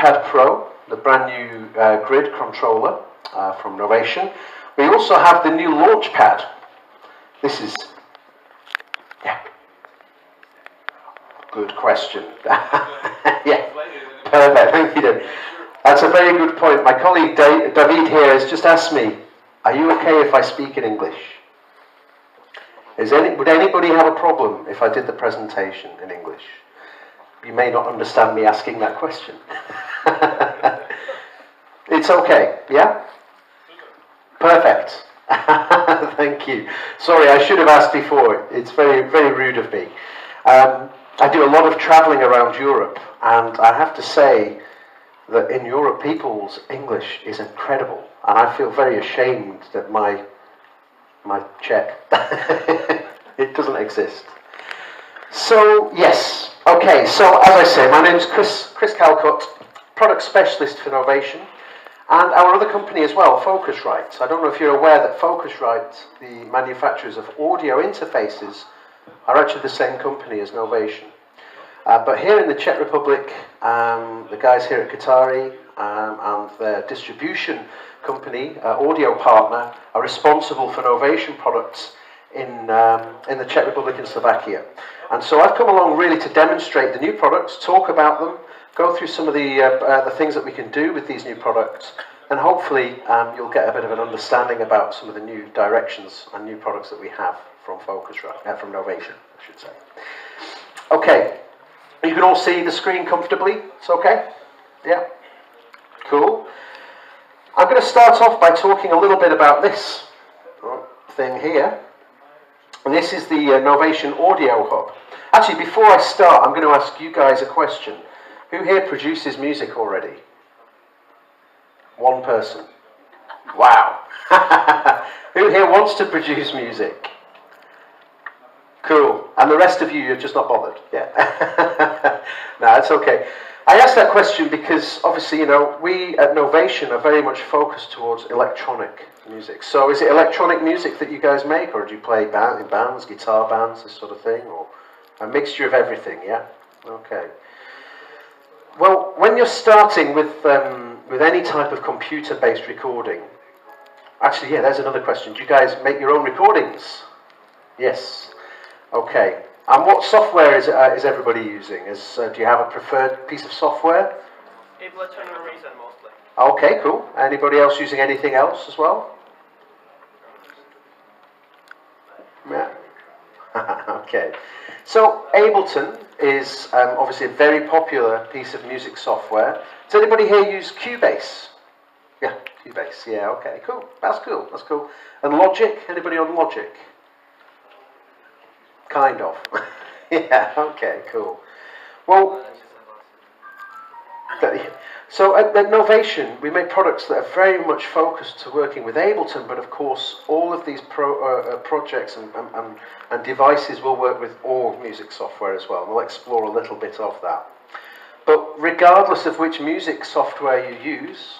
Launchpad Pro, the brand new grid controller from Novation. We also have the new Launchpad. This is, yeah, good question. Yeah, perfect, thank you, David. That's a very good point. My colleague David here has just asked me, are you okay if I speak in English? Would anybody have a problem if I did the presentation in English? You may not understand me asking that question. It's okay, yeah? Perfect. Thank you. Sorry, I should have asked before. It's very, very rude of me. I do a lot of traveling around Europe, and I have to say that in Europe, people's English is incredible, and I feel very ashamed that my Czech, it doesn't exist. So, yes. Okay, so as I say, my name is Chris Calcutt, product specialist for Novation, and our other company as well, Focusrite. I don't know if you're aware that Focusrite, the manufacturers of audio interfaces, are actually the same company as Novation. But here in the Czech Republic, the guys here at Kytarách and their distribution company, audio partner, are responsible for Novation products in the Czech Republic and Slovakia. And so I've come along really to demonstrate the new products, talk about them, go through some of the things that we can do with these new products, and hopefully you'll get a bit of an understanding about some of the new directions and new products that we have from Focusrite, from Novation, I should say. Okay, you can all see the screen comfortably. It's okay? Yeah? Cool. I'm going to start off by talking a little bit about this thing here. And this is the Novation Audio Hub. Actually, before I start, I'm going to ask you guys a question. Who here produces music already? One person. Wow. Who here wants to produce music? Cool. And the rest of you, you're just not bothered. Yeah. No, it's okay. I asked that question because, obviously, you know, we at Novation are very much focused towards electronic music. So is it electronic music that you guys make, or do you play in bands, guitar bands, this sort of thing, or a mixture of everything, yeah? Okay. Well, when you're starting with any type of computer-based recording, actually, yeah, there's another question. Do you guys make your own recordings? Yes. Okay. And what software is everybody using? Do you have a preferred piece of software? Ableton and Reason mostly. Okay, cool. Anybody else using anything else as well? Yeah. Okay. So Ableton is obviously a very popular piece of music software. Does anybody here use Cubase? Yeah, Cubase. Yeah, okay, cool. That's cool. That's cool. And Logic? Anybody on Logic? Kind of. Yeah, okay, cool. Well, so at Novation, we make products that are very much focused to working with Ableton, but of course, all of these projects and devices will work with all music software as well. We'll explore a little bit of that. But regardless of which music software you use,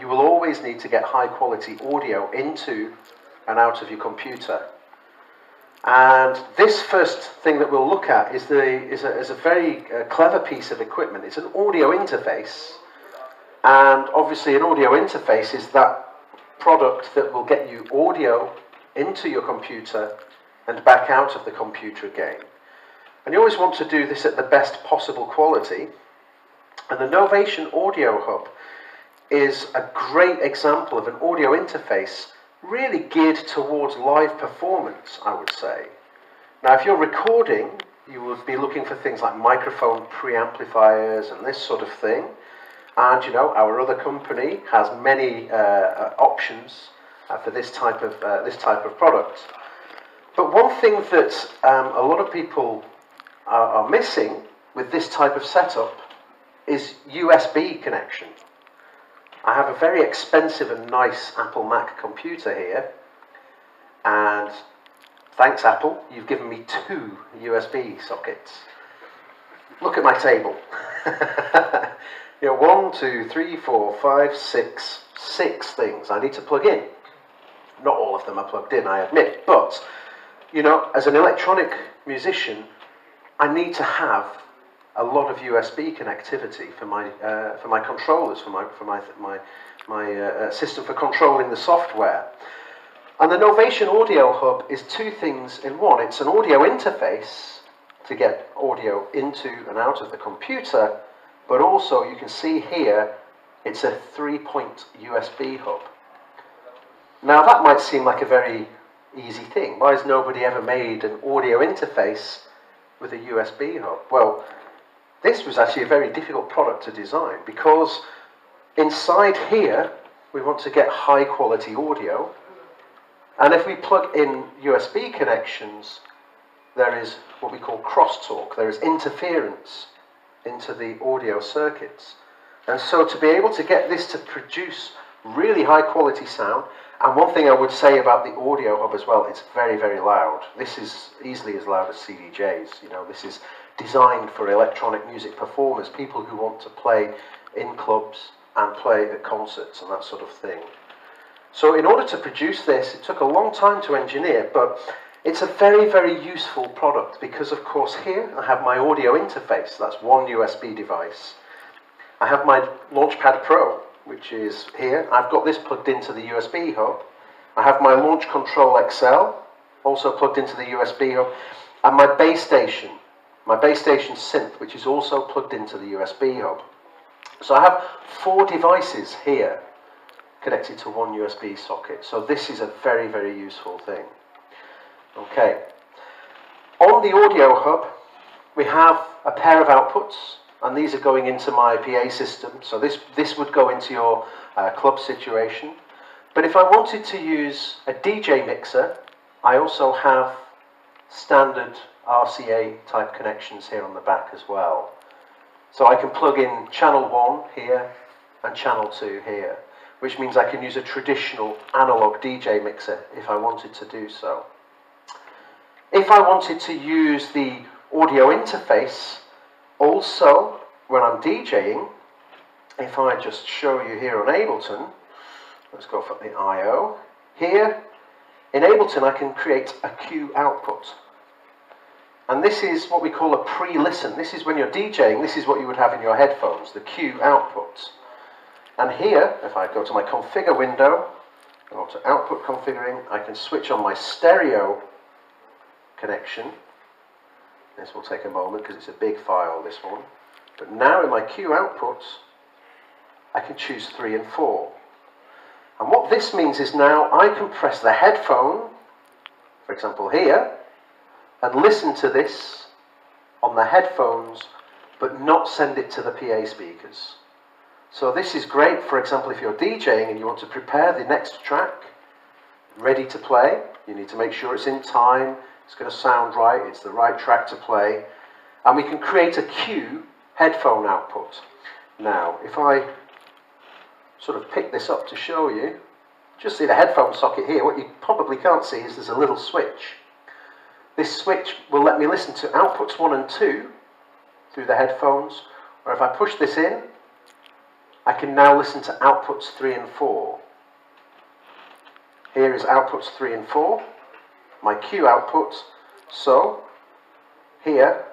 you will always need to get high quality audio into and out of your computer. And this first thing that we'll look at is a very clever piece of equipment. It's an audio interface, and obviously an audio interface is that product that will get you audio into your computer and back out of the computer again. And you always want to do this at the best possible quality. And the Novation Audio Hub is a great example of an audio interface really geared towards live performance, I would say. Now, if you're recording, you would be looking for things like microphone preamplifiers and this sort of thing. And, you know, our other company has many options for this type of product. But one thing that a lot of people are missing with this type of setup is USB connection. I have a very expensive and nice Apple Mac computer here, and thanks Apple, you've given me 2 USB sockets. Look at my table. You know, 1, 2, 3, 4, 5, 6 things I need to plug in. Not all of them are plugged in, I admit, but, you know, as an electronic musician, I need to have a lot of USB connectivity for my controllers, for my system for controlling the software. And the Novation Audio Hub is two things in one. It's an audio interface to get audio into and out of the computer, but also you can see here it's a 3-point USB hub. Now that might seem like a very easy thing. Why has nobody ever made an audio interface with a USB hub? Well, this was actually a very difficult product to design, because inside here we want to get high quality audio, and if we plug in USB connections, there is what we call crosstalk. There is interference into the audio circuits. And so to be able to get this to produce really high quality sound, and one thing I would say about the audio hub as well, it's very, very loud. This is easily as loud as CDJs. You know, this is designed for electronic music performers, people who want to play in clubs and play at concerts and that sort of thing. So in order to produce this, it took a long time to engineer, but it's a very, very useful product, because of course here I have my audio interface. That's one USB device. I have my Launchpad Pro, which is here. I've got this plugged into the USB hub. I have my Launch Control XL, also plugged into the USB hub, and my base station synth, which is also plugged into the USB hub. So I have 4 devices here connected to one USB socket. So this is a very, very useful thing. Okay. On the audio hub, we have a pair of outputs, and these are going into my PA system. So this would go into your club situation. But if I wanted to use a DJ mixer, I also have standard RCA type connections here on the back as well. So I can plug in channel 1 here and channel 2 here, which means I can use a traditional analog DJ mixer if I wanted to do so. If I wanted to use the audio interface also when I'm DJing, if I just show you here on Ableton, let's go for the I/O. Here in Ableton I can create a cue output. And this is what we call a pre-listen. This is when you're DJing, this is what you would have in your headphones, the cue output. And here, if I go to my configure window, go to output configuring, I can switch on my stereo connection. This will take a moment because it's a big file, this one. But now in my cue outputs, I can choose 3 and 4. And what this means is now I can press the headphone, for example here, and listen to this on the headphones, but not send it to the PA speakers. So this is great, for example, if you're DJing and you want to prepare the next track, ready to play. You need to make sure it's in time, it's going to sound right, it's the right track to play. And we can create a cue headphone output. Now, if I sort of pick this up to show you, just see the headphone socket here. What you probably can't see is there's a little switch. This switch will let me listen to outputs 1 and 2 through the headphones, or if I push this in, I can now listen to outputs 3 and 4. Here is outputs 3 and 4, my cue outputs. So here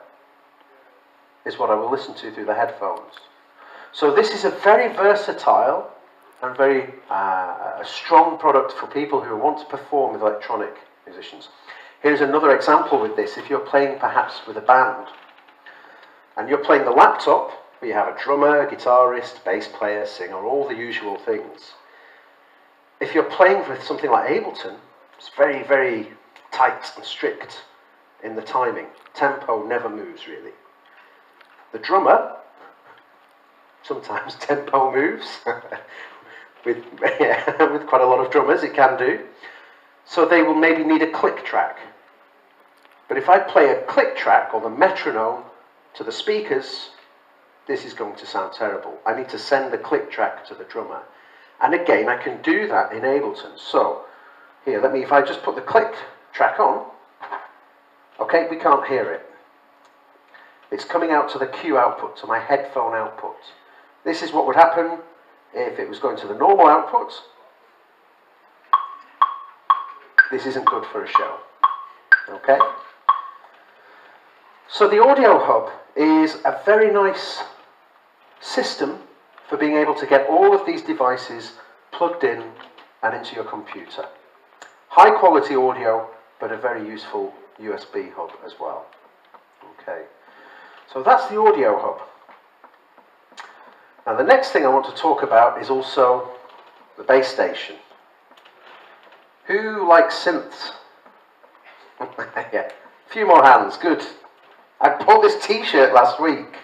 is what I will listen to through the headphones. So this is a very versatile and very strong product for people who want to perform with electronic musicians. Here's another example with this. If you're playing perhaps with a band and you're playing the laptop, where you have a drummer, guitarist, bass player, singer, all the usual things. If you're playing with something like Ableton, it's very, very tight and strict in the timing. Tempo never moves, really. The drummer, sometimes tempo moves. with quite a lot of drummers, it can do. So they will maybe need a click track. But if I play a click track or the metronome to the speakers, this is going to sound terrible. I need to send the click track to the drummer. And again, I can do that in Ableton. So, here, if I just put the click track on, okay, we can't hear it. It's coming out to the cue output, to my headphone output. This is what would happen if it was going to the normal output. This isn't good for a show. Okay? So the Audio Hub is a very nice system for being able to get all of these devices plugged in and into your computer. High quality audio, but a very useful USB hub as well. Okay, so that's the Audio Hub. Now the next thing I want to talk about is also the bass station. Who likes synths? Yeah, a few more hands, good. I bought this t-shirt last week.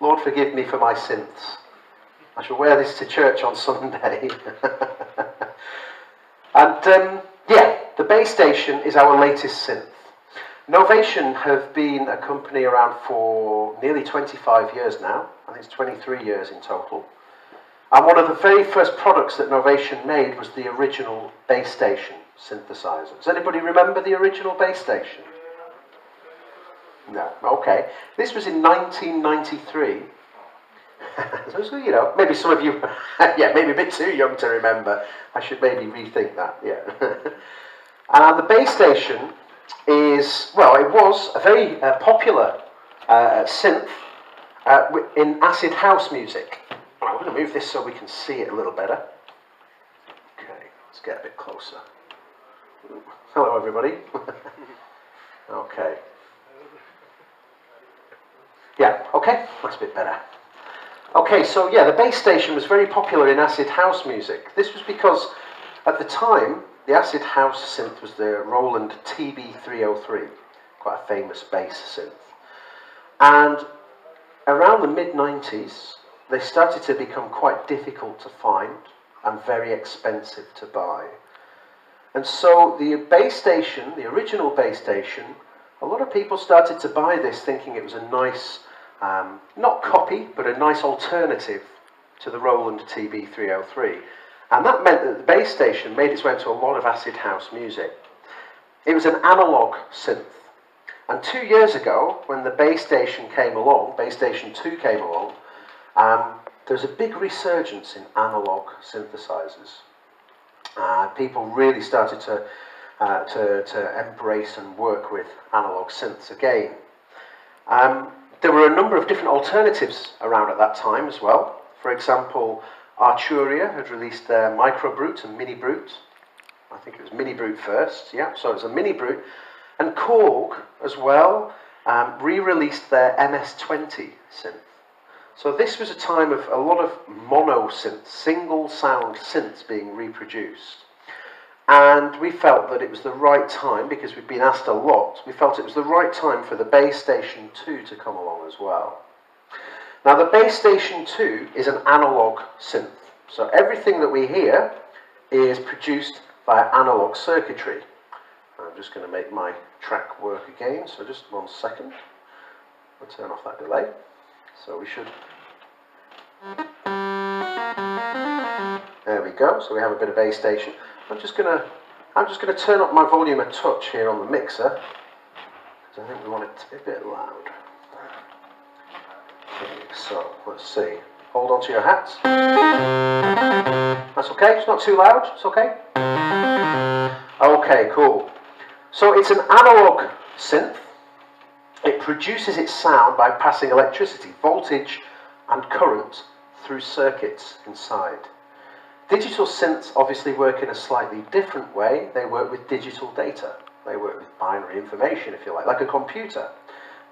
Lord forgive me for my synths. I shall wear this to church on Sunday. And yeah, the bass station is our latest synth. Novation have been a company around for nearly 25 years now. I think it's 23 years in total. And one of the very first products that Novation made was the original bass station synthesizer. Does anybody remember the original bass station? No, okay. This was in 1993. So, you know, maybe some of you, yeah, maybe a bit too young to remember. I should maybe rethink that, yeah. And the bass station is, well, it was a very popular synth in acid house music. I'm going to move this so we can see it a little better. Okay, let's get a bit closer. Hello, everybody. Okay. Yeah, okay, that's a bit better. Okay, so yeah, the bass station was very popular in acid house music. This was because at the time, the acid house synth was the Roland TB-303, quite a famous bass synth. And around the mid-90s, they started to become quite difficult to find and very expensive to buy. And so the bass station, the original bass station, a lot of people started to buy this thinking it was a nice, not copy, but a nice alternative to the Roland TB-303. And that meant that the bass station made its way into a lot of acid house music. It was an analog synth. And 2 years ago, when the bass station came along, bass station 2 came along, there was a big resurgence in analog synthesizers. People really started to embrace and work with analog synths again. There were a number of different alternatives around at that time as well. For example, Arturia had released their Micro Brute and Mini Brute. I think it was Mini Brute first, yeah, so it was a Mini Brute. And Korg as well re-released their MS-20 synth. So this was a time of a lot of mono synths, single sound synths being reproduced. And we felt that it was the right time, because we'd been asked a lot, we felt it was the right time for the Bass Station 2 to come along as well. Now the Bass Station 2 is an analog synth. So everything that we hear is produced via analog circuitry. I'm just going to make my track work again, so just 1 second. I'll turn off that delay. So we should... There we go, so we have a bit of bass station. I'm just going to turn up my volume a touch here on the mixer, because I think we want it to be a bit loud. Okay, so let's see. Hold on to your hats. That's okay, it's not too loud, it's okay. Okay, cool. So it's an analog synth. It produces its sound by passing electricity, voltage and current through circuits inside. Digital synths obviously work in a slightly different way. They work with digital data. They work with binary information, if you like a computer.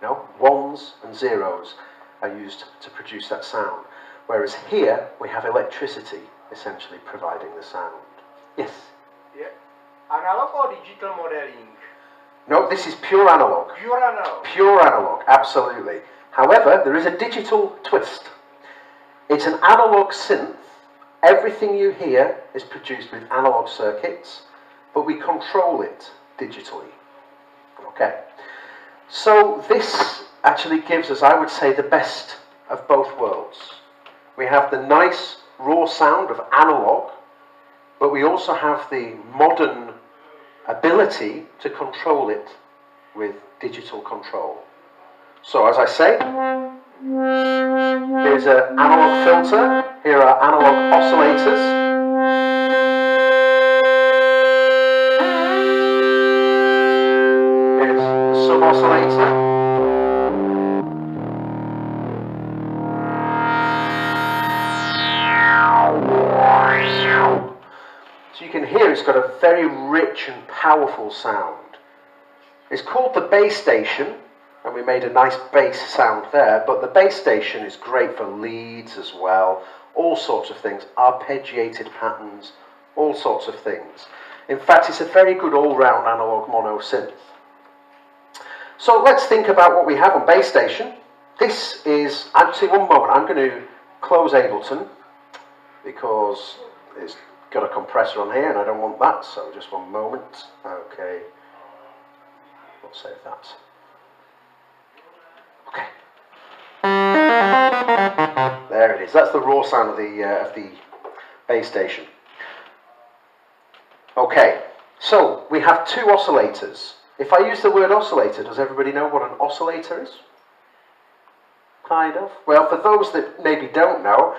You know, ones and zeros are used to produce that sound. Whereas here, we have electricity essentially providing the sound. Yes? Yeah. Analog or digital modeling? No, this is pure analog. Pure analog. Pure analog, absolutely. However, there is a digital twist. It's an analog synth. Everything you hear is produced with analog circuits, but we control it digitally. Okay. So this actually gives us, I would say, the best of both worlds. We have the nice raw sound of analog, but we also have the modern ability to control it with digital control. So as I say, here's an analog filter, here are analog oscillators. Here's the sub-oscillator. got a very rich and powerful sound. It's called the bass station, and we made a nice bass sound there, but the bass station is great for leads as well, all sorts of things, arpeggiated patterns, all sorts of things. In fact, it's a very good all-round analog mono synth. So let's think about what we have on bass station. This is, actually one moment, I'm going to close Ableton because it's got a compressor on here and I don't want that, so just one moment. Okay, we'll save that. Okay. There it is. That's the raw sound of the bass station. Okay, so we have two oscillators. If I use the word oscillator, does everybody know what an oscillator is? Kind of. Well, for those that maybe don't know,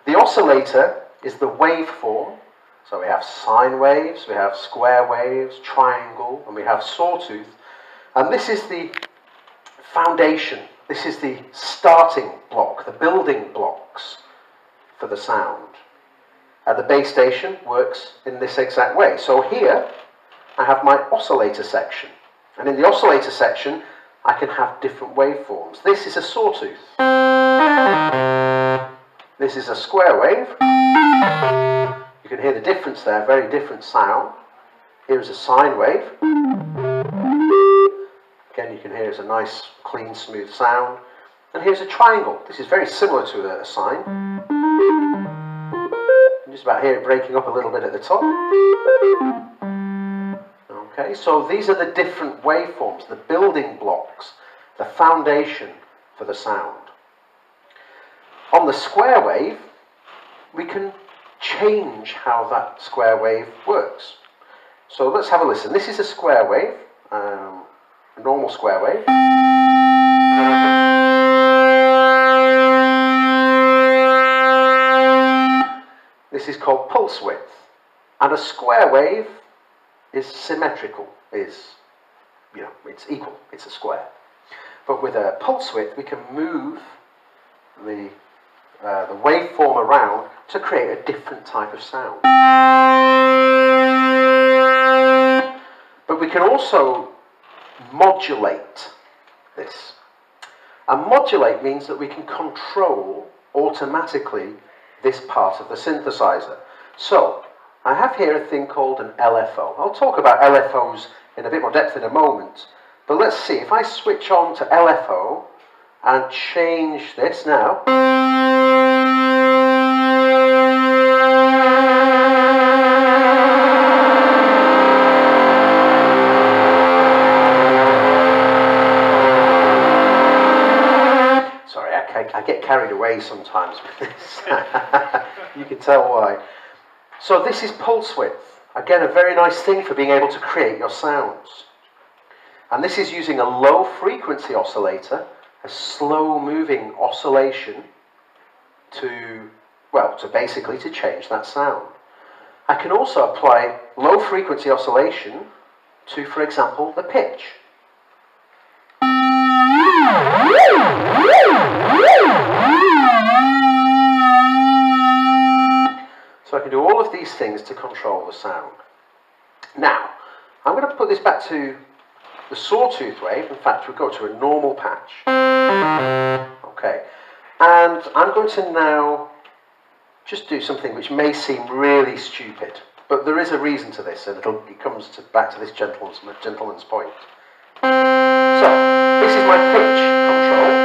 the oscillator is the waveform. So we have sine waves, we have square waves, triangle, and we have sawtooth. And this is the foundation. This is the starting block, the building blocks for the sound. And the bass station works in this exact way. So here, I have my oscillator section. And in the oscillator section, I can have different waveforms. This is a sawtooth. This is a square wave. You can hear the difference there, very different sound. Here is a sine wave. Again, you can hear it's a nice, clean, smooth sound. And here's a triangle. This is very similar to a sine. You just about hear it breaking up a little bit at the top. Okay, so these are the different waveforms, the building blocks, the foundation for the sound. On the square wave, we can change how that square wave works. So let's have a listen. This is a square wave, a normal square wave. This is called pulse width. And a square wave is symmetrical, it's equal, it's a square. But with a pulse width, we can move the waveform around to create a different type of sound. But we can also modulate this. And modulate means that we can control automatically this part of the synthesizer. So, I have here a thing called an LFO. I'll talk about LFOs in a bit more depth in a moment. But let's see, if I switch on to LFO and change this now. Sorry, I get carried away sometimes with this. You can tell why. So this is pulse width. Again, a very nice thing for being able to create your sounds. And this is using a low frequency oscillator, a slow moving oscillation to basically to change that sound. I can also apply low frequency oscillation to, for example, the pitch. So I can do all of these things to control the sound. Now, I'm going to put this back to the sawtooth wave. In fact, we'll go to a normal patch. Okay, and I'm going to now just do something which may seem really stupid, but there is a reason to this, and it comes back to this gentleman's point. So, this is my pitch control.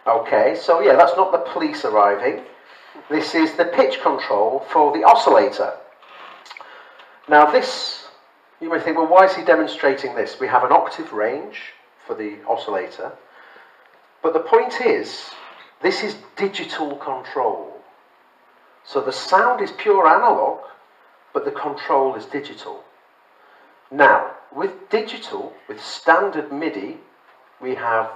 Okay, so yeah, that's not the police arriving. This is the pitch control for the oscillator. Now this, you may think, well, why is he demonstrating this? We have an octave range for the oscillator. But the point is, this is digital control. So the sound is pure analog, but the control is digital. Now, with digital, with standard MIDI, we have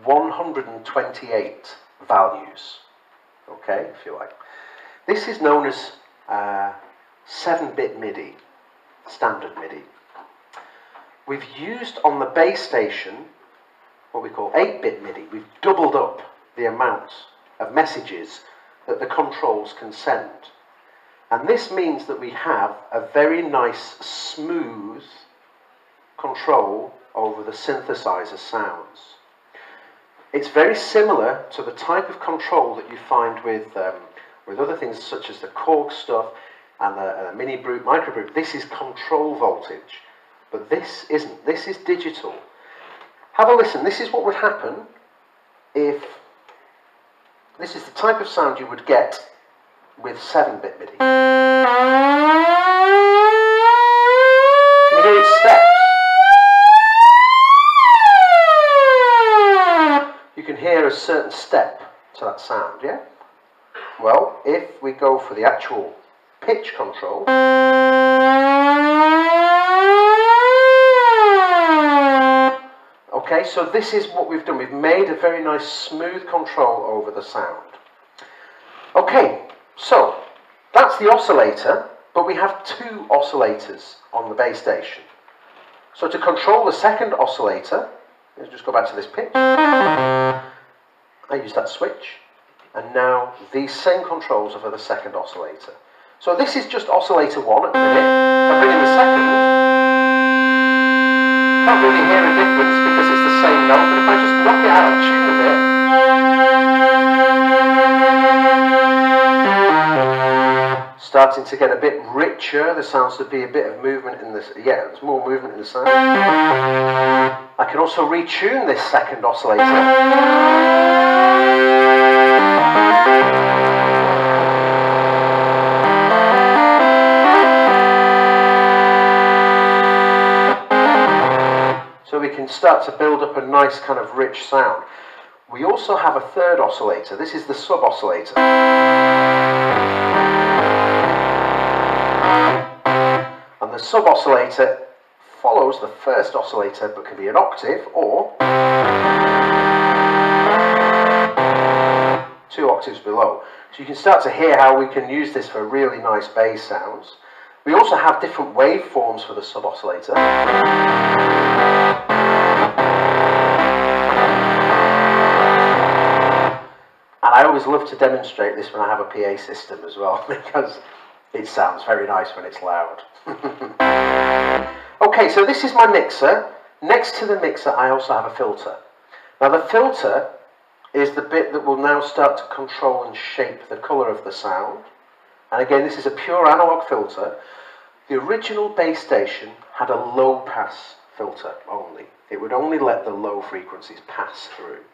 128 values, okay, if you like. This is known as 7-bit MIDI, standard MIDI. We've used on the bass station what we call 8-bit MIDI. We've doubled up the amount of messages that the controls can send. And this means that we have a very nice, smooth control over the synthesizer sounds. It's very similar to the type of control that you find with other things such as the Korg stuff and the mini brute, micro brute. This is control voltage, but this isn't. This is digital. Have a listen. This is what would happen if this is the type of sound you would get with 7-bit MIDI. Can you hear its steps? You can hear a certain step to that sound, yeah? Well, if we go for the actual pitch control, okay, so this is what we've done. We've made a very nice smooth control over the sound. Okay, so that's the oscillator, but we have 2 oscillators on the base station. So to control the second oscillator, let's just go back to this pitch. I use that switch, and now these same controls are for the second oscillator. So this is just oscillator 1 at the minute. If I bring in the second, can't really hear a difference because it's the same note, but if I just knock it out of tune a bit, starting to get a bit richer, there sounds to be a bit of movement in this, yeah, there's more movement in the sound. I can also retune this second oscillator. So we can start to build up a nice kind of rich sound. We also have a third oscillator. This is the sub-oscillator. And the sub-oscillator follows the first oscillator but can be an octave or 2 octaves below. So you can start to hear how we can use this for really nice bass sounds. We also have different waveforms for the sub-oscillator. And I always love to demonstrate this when I have a PA system as well, because it sounds very nice when it's loud. Okay, so this is my mixer. Next to the mixer, I also have a filter. Now the filter is the bit that will now start to control and shape the colour of the sound. And again, this is a pure analog filter. The original base station had a low pass filter only. It would only let the low frequencies pass through.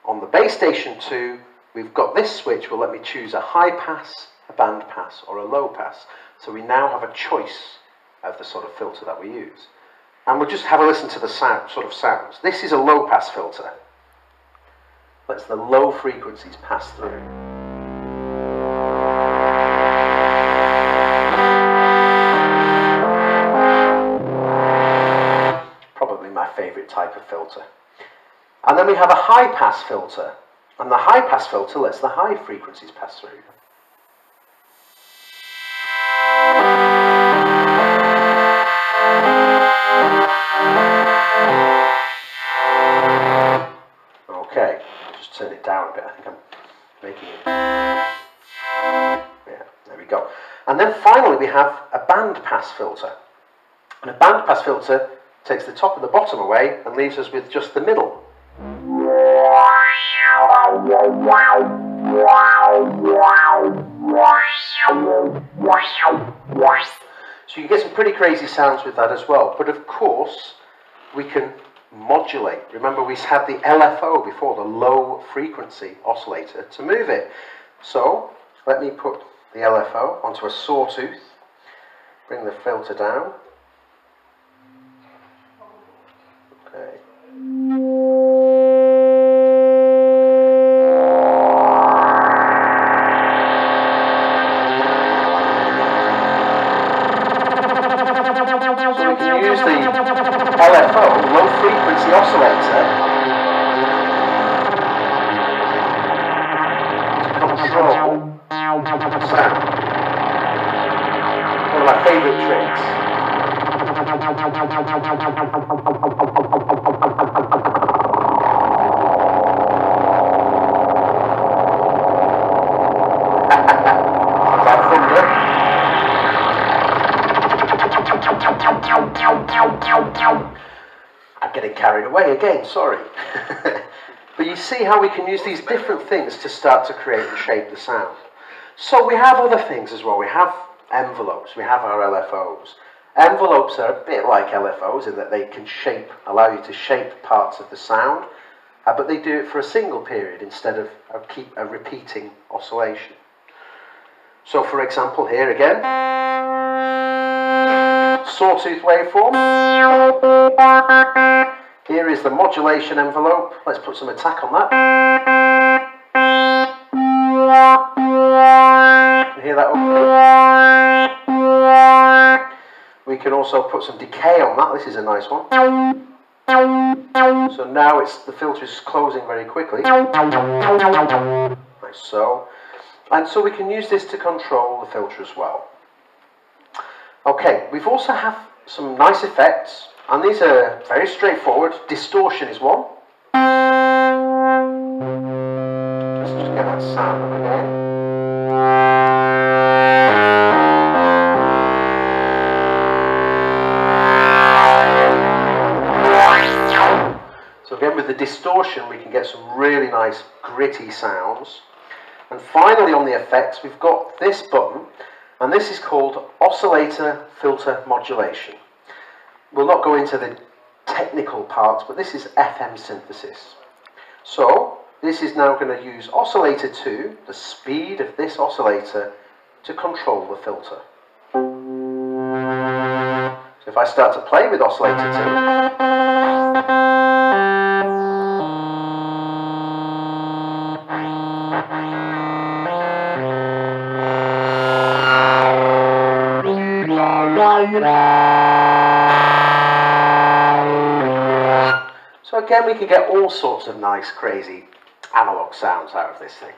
On the base station 2, we've got this switch will let me choose a high pass, a band pass, or a low pass. So we now have a choice of the sort of filter that we use. And we'll just have a listen to the sound, sort of sounds. This is a low pass filter. Lets the low frequencies pass through. Probably my favourite type of filter. And then we have a high pass filter. And the high pass filter lets the high frequencies pass through. Okay, I'll just turn it down a bit. I think I'm making it. Yeah, there we go. And then finally we have a band pass filter. And a band pass filter takes the top and the bottom away and leaves us with just the middle. So you get some pretty crazy sounds with that as well. But of course, we can modulate. Remember, we had the LFO before, the low frequency oscillator, to move it. So let me put the LFO onto a sawtooth, bring the filter down. Okay. So we can use the LFO, low frequency oscillator, to control sound. One of my favourite tricks. I'm getting carried away again, sorry. But you see how we can use these different things to start to create and shape the sound. So we have other things as well. We have envelopes, we have our LFOs. Envelopes are a bit like LFOs in that they can shape, allow you to shape parts of the sound, but they do it for a single period instead of a repeating oscillation. So for example, here again, sawtooth waveform. Here is the modulation envelope. Let's put some attack on that. You hear that opening? We can also put some decay on that. This is a nice one. So now the filter is closing very quickly. Like so. And so we can use this to control the filter as well. Okay, we've also have some nice effects, and these are very straightforward. Distortion is one. Let's just get that sound up again. So again, with the distortion, we can get some really nice gritty sounds. And finally, on the effects, we've got this button, and this is called oscillator filter modulation. We'll not go into the technical parts, but this is FM synthesis. So this is now going to use oscillator 2, the speed of this oscillator, to control the filter. So if I start to play with oscillator 2, so again, we can get all sorts of nice, crazy analog sounds out of this thing.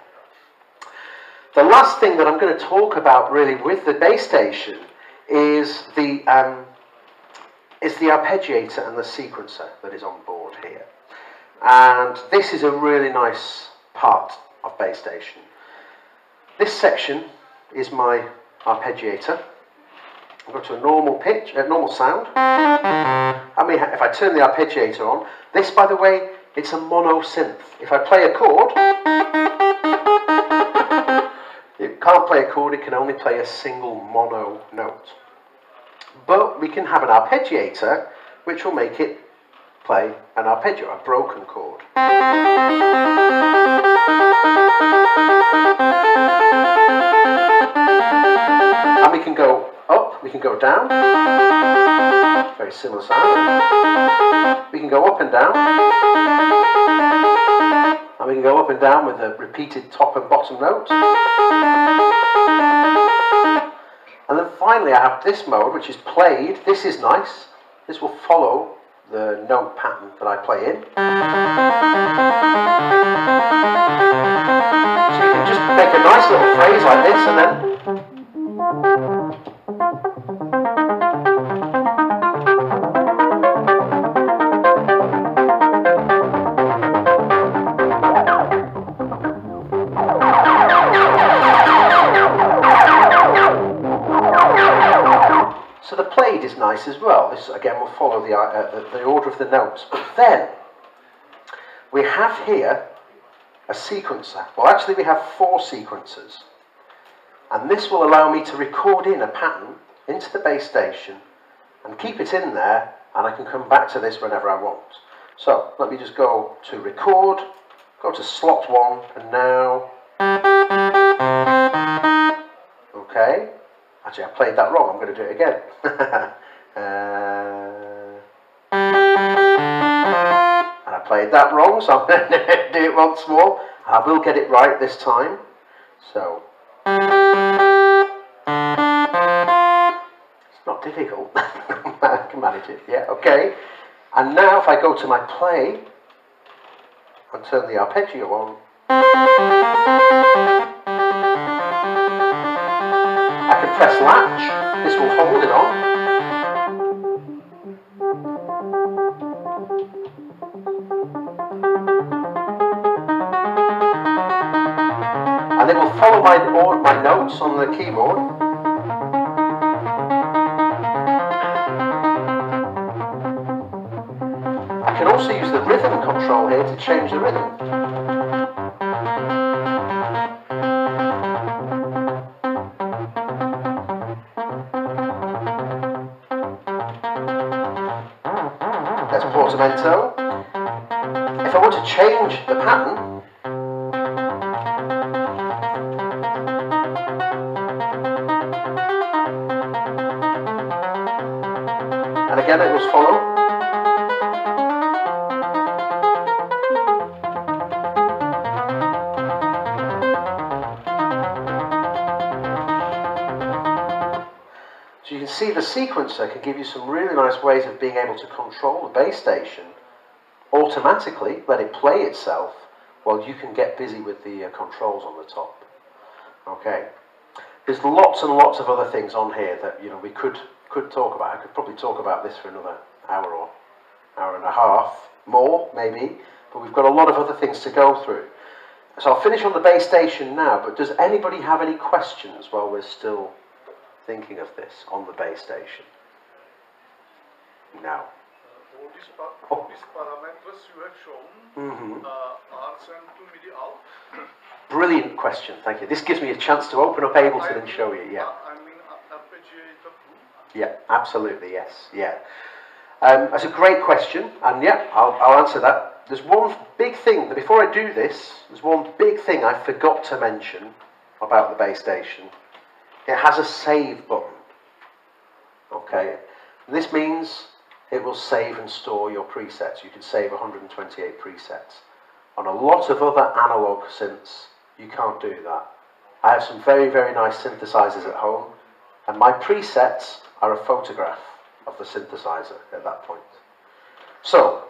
The last thing that I'm going to talk about really with the bass station is the arpeggiator and the sequencer that is on board here. And this is a really nice part of bass station. This section is my arpeggiator. I'll go to a normal pitch, a normal sound. I mean, if I turn the arpeggiator on, this, by the way, it's a mono synth. If I play a chord, it can't play a chord, it can only play a single mono note. But we can have an arpeggiator, which will make it play an arpeggio, a broken chord. And we can go up, we can go down, very similar sound. We can go up and down, and we can go up and down with the repeated top and bottom notes. And then finally I have this mode, which is played. This is nice. This will follow the note pattern that I play in. So you can just make a nice little phrase like this, and then so the played is nice as well. This again will follow the order of the notes. But then we have here a sequencer. Well, actually we have 4 sequencers. And this will allow me to record in a pattern into the bass station and keep it in there, and I can come back to this whenever I want. So let me just go to record, go to slot 1, and now, okay, actually I played that wrong, I'm going to do it again. And I played that wrong, so I'm going to do it once more. I will get it right this time. So it's not difficult. I can manage it. Yeah, okay. And now if I go to my play and turn the arpeggio on, I can press latch. This will hold it on. And it will follow my notes on the keyboard. also use the rhythm control here to change the rhythm. That's portamento. If I want to change the pattern, and again it will follow. So you can see the sequencer can give you some really nice ways of being able to control the bass station automatically, let it play itself while you can get busy with the controls on the top. Okay, there's lots and lots of other things on here that we could talk about. I could probably talk about this for another hour or hour and a half more maybe, but we've got a lot of other things to go through. So I'll finish on the bass station now, but does anybody have any questions while we're still thinking of this on the bass station? No. All these parameters you have shown are sent to MIDI out? Brilliant question, thank you. This gives me a chance to open up Ableton and show you. Yeah. I mean arpeggiator too? Yeah, absolutely, yes. Yeah. That's a great question, and yeah, I'll answer that. There's one big thing, before I do this, there's one big thing I forgot to mention about the bass station. It has a save button. Okay, and this means it will save and store your presets. You can save 128 presets. On a lot of other analog synths, you can't do that. I have some very, very nice synthesizers at home, and my presets are a photograph of the synthesizer at that point. So,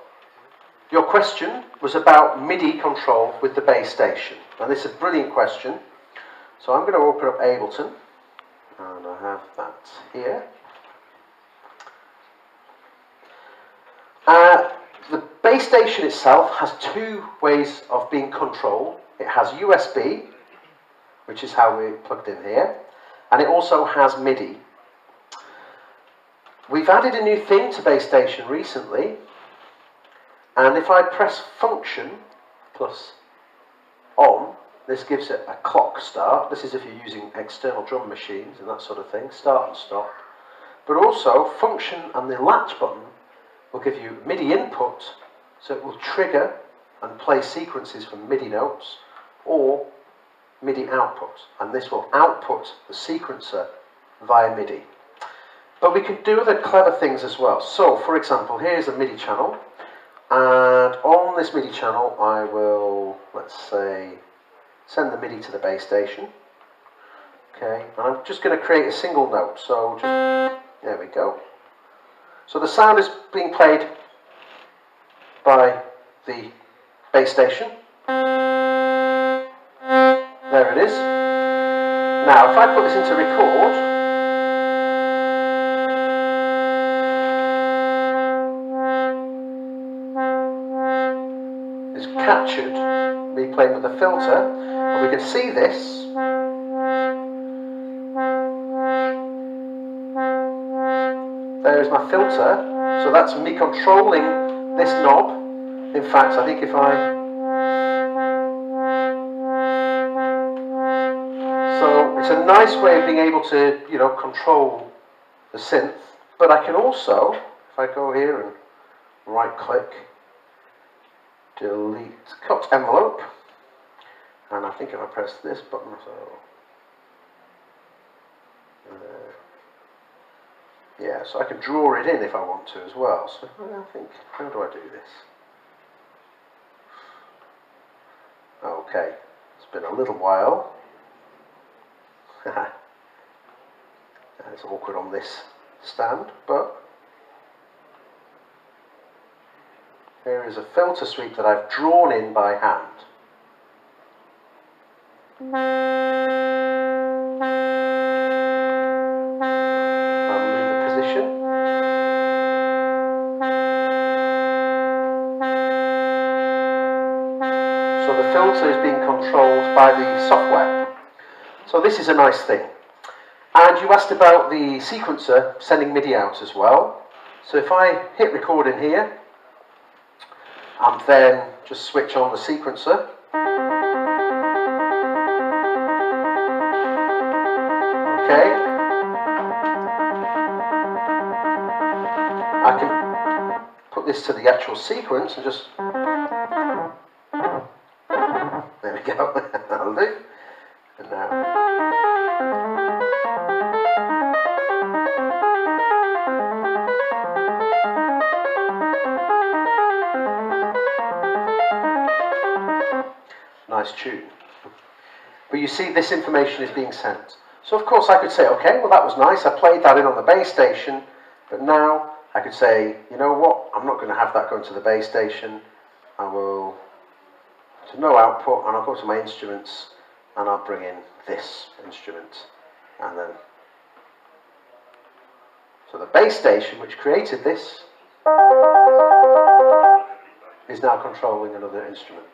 your question was about MIDI control with the bass station, and this is a brilliant question. So I'm going to open up Ableton, and I have that here. The bass station itself has two ways of being controlled. It has USB, which is how we plugged in here, and it also has MIDI. We've added a new thing to bass station recently, and if I press function plus on, this gives it a clock start. This is if you're using external drum machines and that sort of thing, start and stop. But also function and the latch button will give you MIDI input, so it will trigger and play sequences from MIDI notes or MIDI output, and this will output the sequencer via MIDI. But we can do other clever things as well. So for example, here's a MIDI channel, and on this MIDI channel I will, let's say, send the MIDI to the bass station. Okay, and I'm just going to create a single note, so just, there we go. So the sound is being played by the bass station. There it is. Now, if I put this into record, it's captured me playing with the filter, and we can see this. There is my filter, so that's me controlling this knob. In fact, I think if so it's a nice way of being able to, control the synth. But I can also, if I go here and right click, delete cut envelope, and I think if I press this button, so yeah, so I can draw it in if I want to as well. So I think, how do I do this? Okay, it's been a little while. It's awkward on this stand, but here is a filter sweep that I've drawn in by hand. So the filter is being controlled by the software. So this is a nice thing. And you asked about the sequencer sending MIDI out as well. So if I hit record in here, and then just switch on the sequencer. Okay. I can put this to the actual sequence and just... There we go. That'll do. And now... Nice tune. But you see, this information is being sent. So of course I could say, okay, well that was nice, I played that in on the base station, but now I could say, you know what, I'm not going to have that going to the base station. I will to no output, and I'll go to my instruments, and I'll bring in this instrument, and then, so the base station which created this is now controlling another instrument.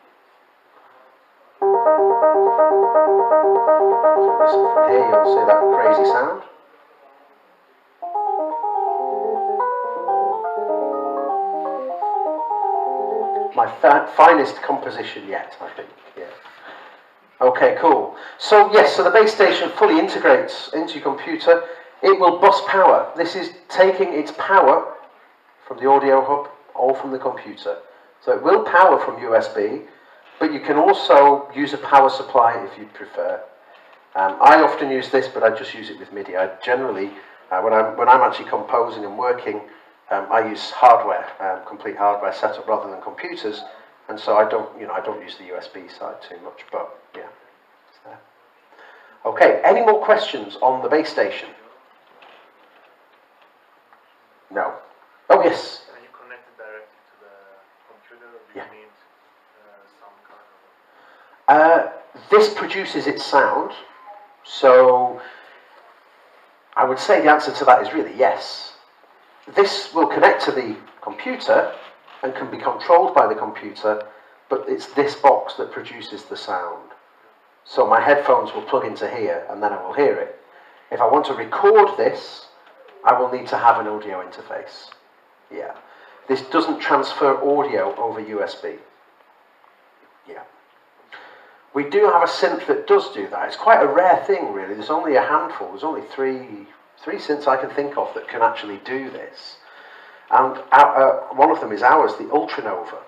Listen from here, you'll see that crazy sound. My finest composition yet, I think. Yeah. Okay, cool. So yes, so the base station fully integrates into your computer. It will bus power. This is taking its power from the audio hub or from the computer. So it will power from USB, but you can also use a power supply if you prefer. I often use this, but I just use it with MIDI. I generally, when I'm actually composing and working, I use hardware, complete hardware setup rather than computers, and so I don't use the USB side too much. But yeah, it's there. Okay, any more questions on the base station? No. Oh yes. Can you connect it directly to the computer, or do you need some kind of... This produces its sound, so I would say the answer to that is really yes. This will connect to the computer and can be controlled by the computer, but it's this box that produces the sound. So my headphones will plug into here and then I will hear it. If I want to record this, I will need to have an audio interface. Yeah. This doesn't transfer audio over USB. Yeah. We do have a synth that does do that. It's quite a rare thing, really. There's only a handful. There's only three synths I can think of that can actually do this. And one of them is ours, the Ultranova.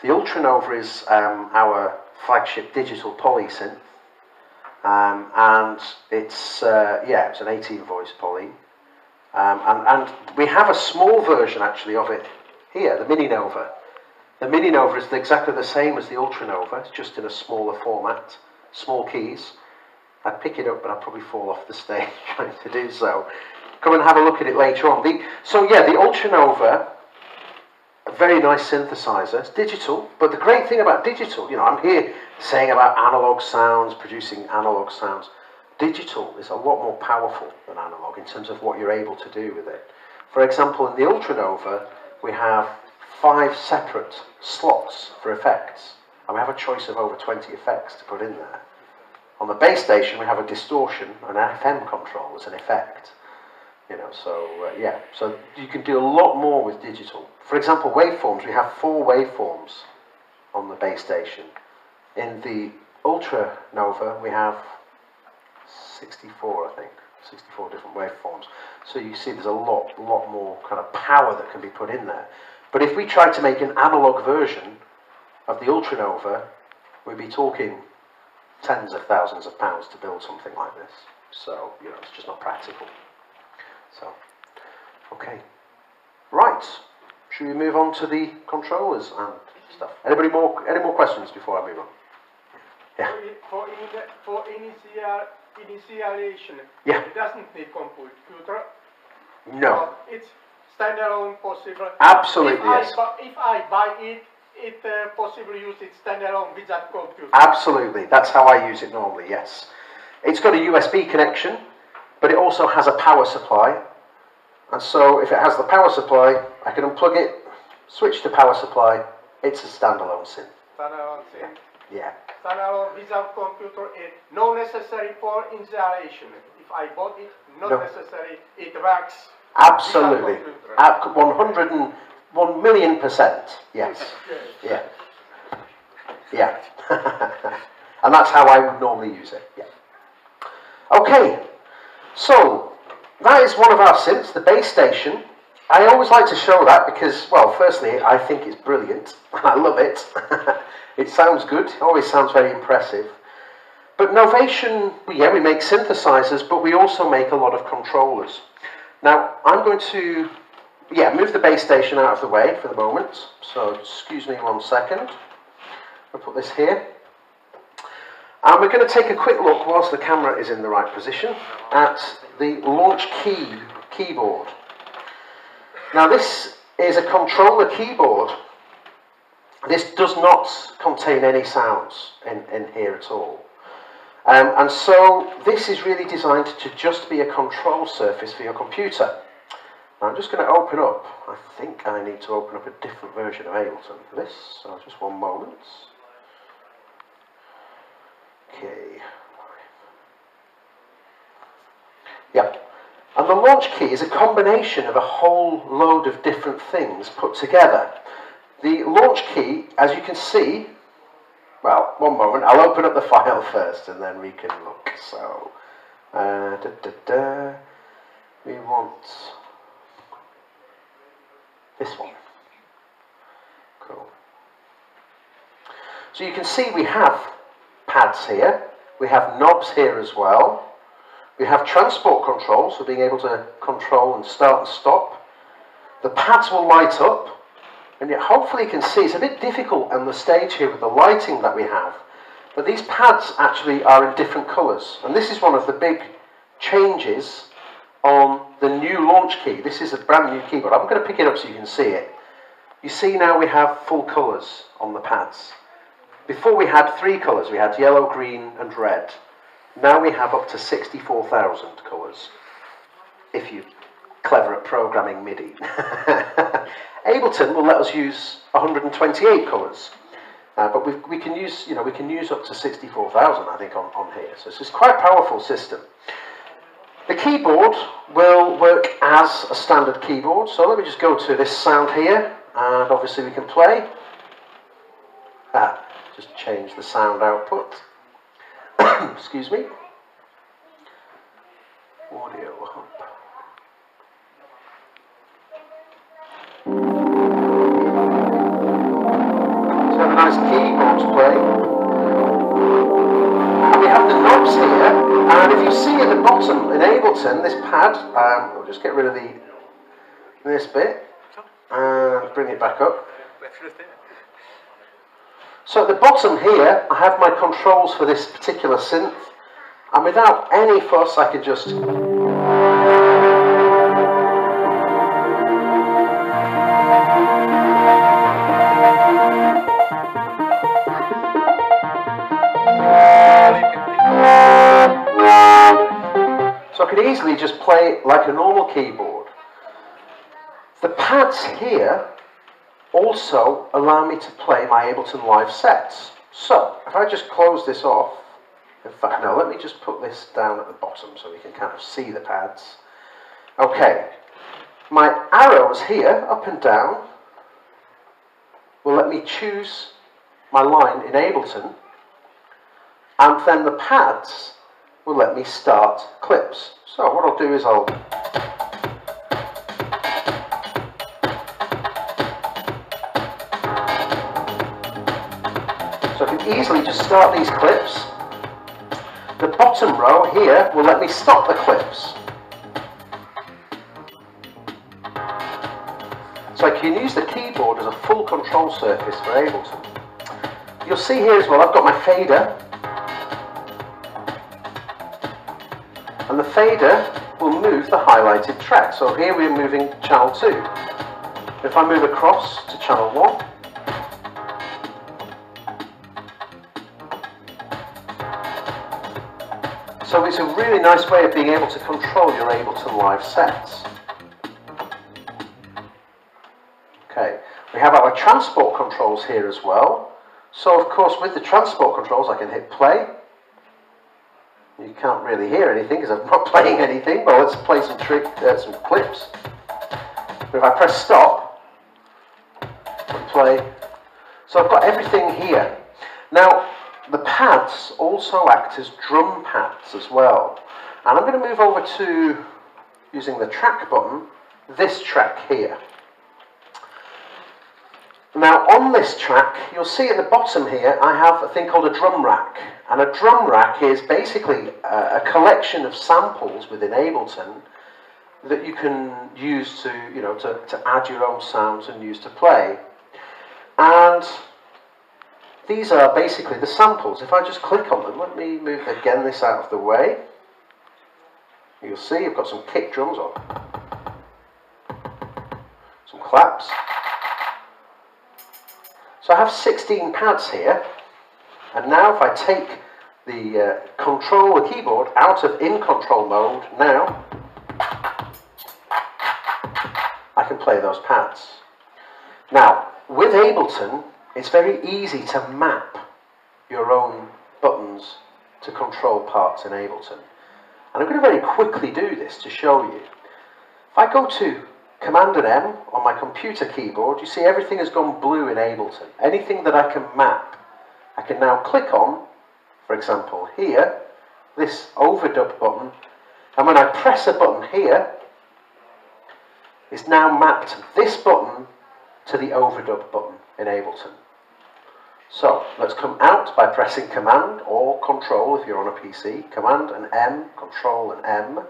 The Ultranova is our flagship digital poly synth. And it's, it's an 18-voice poly. And we have a small version, actually, of it here, the Mini Nova. The Mini Nova is exactly the same as the Ultranova. It's just in a smaller format, small keys. I'd pick it up, but I'd probably fall off the stage trying to do so. Come and have a look at it later on. The Ultranova, a very nice synthesizer. It's digital, but the great thing about digital, I'm here saying about analog sounds, producing analog sounds. Digital is a lot more powerful than analog in terms of what you're able to do with it. For example, in the Ultranova, we have 5 separate slots for effects, and we have a choice of over 20 effects to put in there. On the base station, we have a distortion, an FM control as an effect. So you can do a lot more with digital. For example, waveforms, we have 4 waveforms on the base station. In the Ultranova, we have 64, I think, 64 different waveforms. So you see there's a lot more kind of power that can be put in there. But if we tried to make an analog version of the Ultranova, we'd be talking tens of thousands of pounds to build something like this. So, it's just not practical. So, okay. Right. Should we move on to the controllers and stuff? Any more questions before I move on? Yeah. For initialization, yeah. It doesn't need computer. No. It's standalone possible. Absolutely, yes. If I buy it, possibly use it standalone without computer. Absolutely, that's how I use it normally, yes. It's got a USB connection, but it also has a power supply. And so if it has the power supply, I can unplug it, switch to power supply, it's a standalone synth. Standalone synth. Yeah. Standalone without computer, no necessary for installation. If I bought it, not necessary, it works. Absolutely. 110%. 1,000,000%, yes. Yeah. Yeah. And that's how I would normally use it, yeah. Okay, so that is one of our synths, the bass station. I always like to show that because, well, firstly, I think it's brilliant. I love it. It sounds good, it always sounds very impressive. But Novation, yeah, we make synthesizers, but we also make a lot of controllers. Now, I'm going to, yeah, move the bass station out of the way for the moment. So, excuse me 1 second. I'll put this here. And we're going to take a quick look, whilst the camera is in the right position, at the launch keyboard. Now, this is a controller keyboard. This does not contain any sounds in here at all. And so this is really designed to just be a control surface for your computer. I'm just going to open up, I think I need to open up a different version of Ableton for this, so just 1 moment. Okay. Yeah. And the launch key is a combination of a whole load of different things put together. The launch key, as you can see, well, 1 moment, I'll open up the file first and then we can look. So, we want this one. Cool. So you can see we have pads here, we have knobs here as well. We have transport controls, so being able to control and start and stop. The pads will light up, and yet hopefully you can see it's a bit difficult on the stage here with the lighting that we have, but these pads actually are in different colours, and this is one of the big changes on the new launch key. This is a brand new keyboard. I'm going to pick it up so you can see it. You see now we have full colours on the pads. Before we had 3 colours, we had yellow, green and red. Now we have up to 64,000 colours, if you're clever at programming MIDI. Ableton will let us use 128 colours, but we can use, you know, we can use up to 64,000, I think, on here. So it's quite a powerful system. The keyboard will work as a standard keyboard. So let me just go to this sound here, and obviously we can play. Just change the sound output. Excuse me. Audio hub. So we have a nice keyboard to play. And we have the knobs here, and if you see at the bottom in Ableton, this pad, we'll just get rid of this bit and bring it back up. So at the bottom here, I have my controls for this particular synth, and without any fuss, I can just so I could easily just play like a normal keyboard. The pads here also allow me to play my Ableton Live sets. So, if I just close this off, in fact, no, let me just put this down at the bottom so we can kind of see the pads. Okay, my arrows here, up and down, will let me choose my line in Ableton, and then the pads will let me start clips. So what I'll do is I'll So I can easily just start these clips. The bottom row here will let me stop the clips. So I can use the keyboard as a full control surface for Ableton. You'll see here as well, I've got my fader. And the fader will move the highlighted track. So here we're moving channel 2. If I move across to channel 1, so it's a really nice way of being able to control your Ableton Live sets. Okay, we have our transport controls here as well. So of course with the transport controls I can hit play. You can't really hear anything because I'm not playing anything, but let's play some clips. But if I press stop, play. So I've got everything here. Now, the pads also act as drum pads as well. And I'm going to move over to, using the track button, this track here. Now on this track, you'll see at the bottom here, I have a thing called a drum rack. And a drum rack is basically a collection of samples within Ableton that you can use to, you know, to add your own sounds and use to play. And these are basically the samples. If I just click on them, let me move again this out of the way. You'll see I've got some kick drums on, some claps. So I have 16 pads here, and now if I take the control, the keyboard, out of in control mode, now I can play those pads. Now, with Ableton, it's very easy to map your own buttons to control parts in Ableton. And I'm going to very quickly do this to show you. If I go to Command and M on my computer keyboard, you see everything has gone blue in Ableton. Anything that I can map, I can now click on, for example here, this overdub button, and when I press a button here, it's now mapped this button to the overdub button in Ableton. So let's come out by pressing Command or Control if you're on a PC. Command and M, Control and M.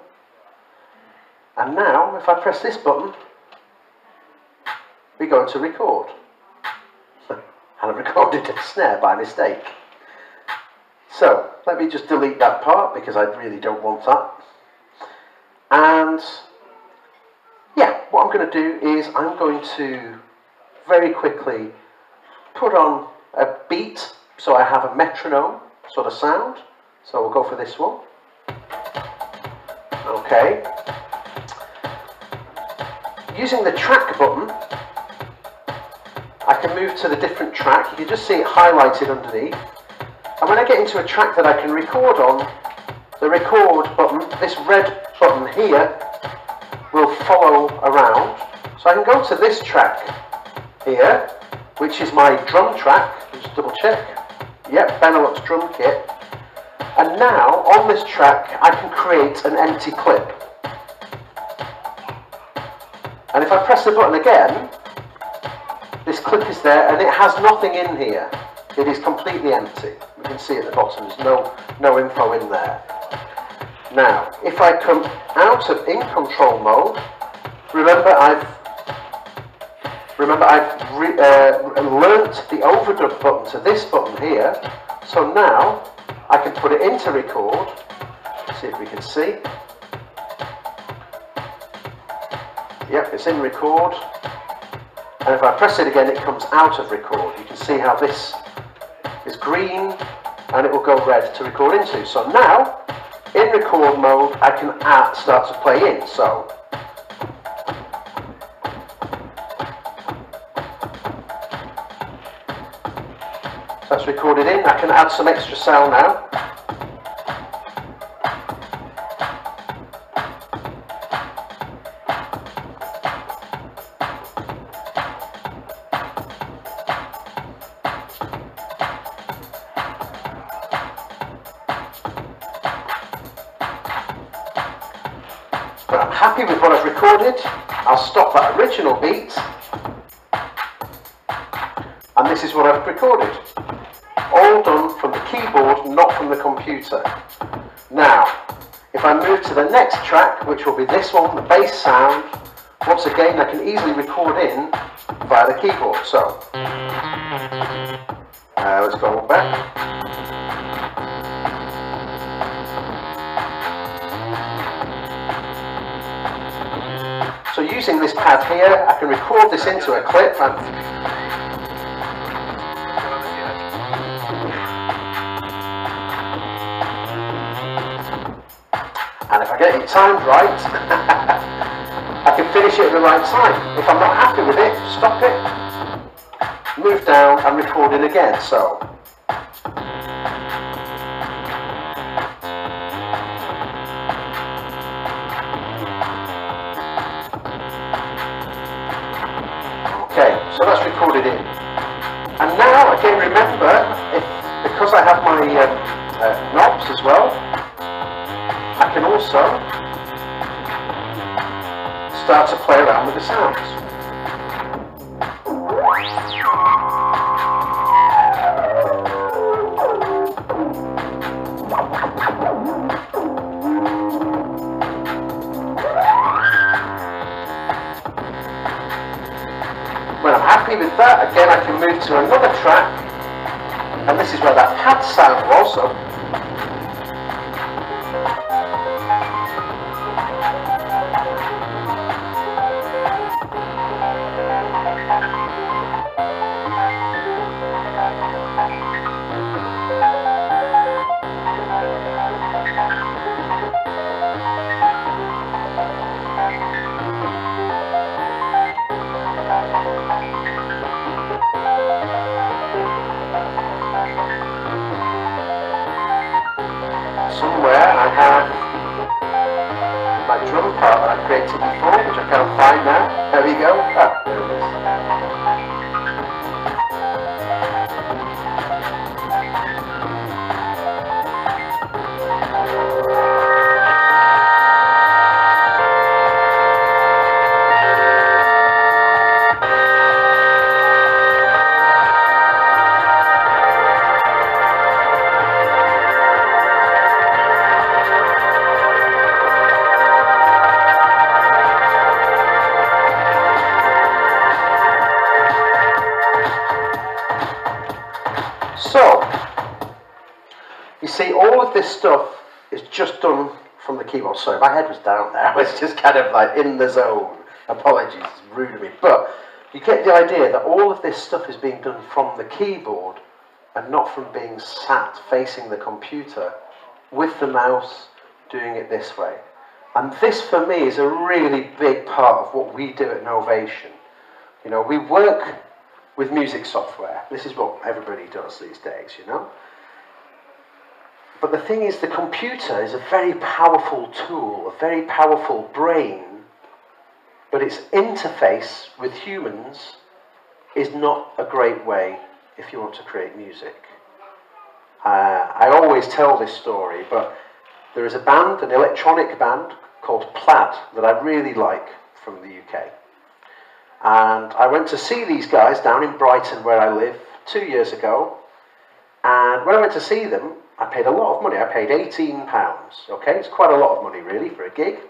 And now, if I press this button, we go into record. And I've recorded a snare by mistake. So, let me just delete that part because I really don't want that. And, yeah, what I'm going to do is I'm going to very quickly put on a beat so I have a metronome sort of sound. So we'll go for this one. Okay. Using the track button, I can move to the different track. You can just see it highlighted underneath. And when I get into a track that I can record on, the record button, this red button here, will follow around. So I can go to this track here, which is my drum track. Just double check. Yep, Benelux drum kit. And now, on this track, I can create an empty clip. And if I press the button again, this clip is there and it has nothing in here. It is completely empty. You can see at the bottom there's no info in there. Now, if I come out of in control mode, remember I've learnt the overdub button to this button here. So now I can put it into record. See if we can see. Yep, it's in record, and if I press it again, it comes out of record. You can see how this is green, and it will go red to record into. So now, in record mode, I can start to play in. So, that's recorded in. I can add some extra sound now. When I'm happy with what I've recorded, I'll stop that original beat, and this is what I've recorded. All done from the keyboard, not from the computer. Now, if I move to the next track, which will be this one, the bass sound, once again I can easily record in via the keyboard. So, let's go back. So using this pad here, I can record this into a clip. And if I get it timed right, I can finish it at the right time. If I'm not happy with it, stop it, move down and record it again. So. Okay, so that's recorded in. And now, again, remember, because I have my knobs as well, I can also start to play around with the sounds. When I'm happy with that, again I can move to another track, and this is where that pad sound was. So somewhere I have my drum part that I created before, which I can't find now. There we go. Ah, there it is. So, you see, all of this stuff is just done from the keyboard. Sorry, my head was down there. I was just kind of like in the zone. Apologies, it's rude of me. But you get the idea that all of this stuff is being done from the keyboard and not from being sat facing the computer with the mouse doing it this way. And this, for me, is a really big part of what we do at Novation. You know, we work with music software. This is what everybody does these days, you know. But the thing is, the computer is a very powerful tool, a very powerful brain, but its interface with humans is not a great way if you want to create music. I always tell this story, but there is a band, an electronic band called Plaid that I really like from the UK. And I went to see these guys down in Brighton, where I live, 2 years ago. And when I went to see them, I paid a lot of money. I paid £18. Okay, it's quite a lot of money, really, for a gig.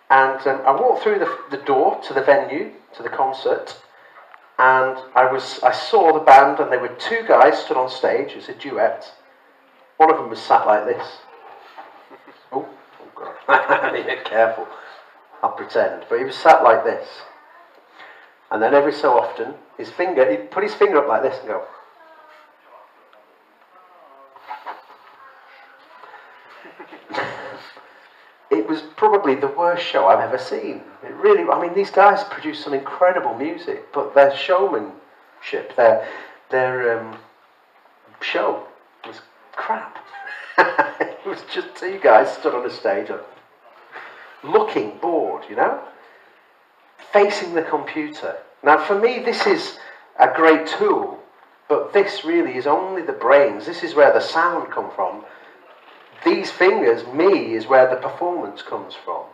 And I walked through the door to the venue, to the concert, and I saw the band, and there were two guys stood on stage. It's a duet. One of them was sat like this. Oh God! Be careful. I'll pretend. But he was sat like this. And then every so often, he'd put his finger up like this and go. It was probably the worst show I've ever seen. It really, I mean, these guys produce some incredible music, but their showmanship, their show was crap. It was just two guys stood on a stage, looking bored, you know? Facing the computer. Now, for me, this is a great tool, but this really is only the brains. This is where the sound comes from. These fingers, me, is where the performance comes from.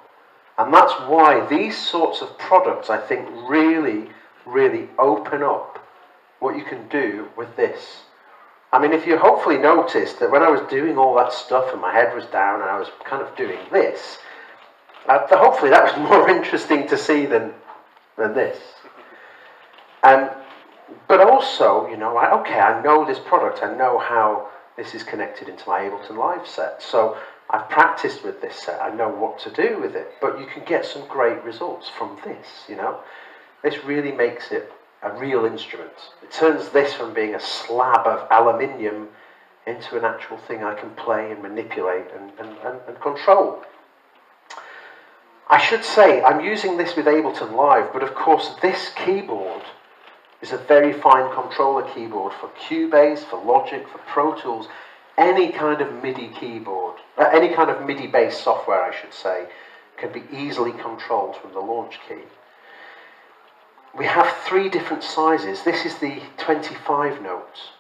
And that's why these sorts of products, I think, really, really open up what you can do with this. I mean, if you hopefully noticed that when I was doing all that stuff and my head was down and I was kind of doing this, hopefully that was more interesting to see than this. But also, you know, okay, I know this product, I know how this is connected into my Ableton Live set. So I've practiced with this set, I know what to do with it, but you can get some great results from this, you know. This really makes it a real instrument. It turns this from being a slab of aluminium into an actual thing I can play and manipulate and control. I should say, I'm using this with Ableton Live, but of course this keyboard is a very fine controller keyboard for Cubase, for Logic, for Pro Tools, any kind of MIDI keyboard, any kind of MIDI-based software, I should say, can be easily controlled from the launch key. we have 3 different sizes. This is the 25 notes,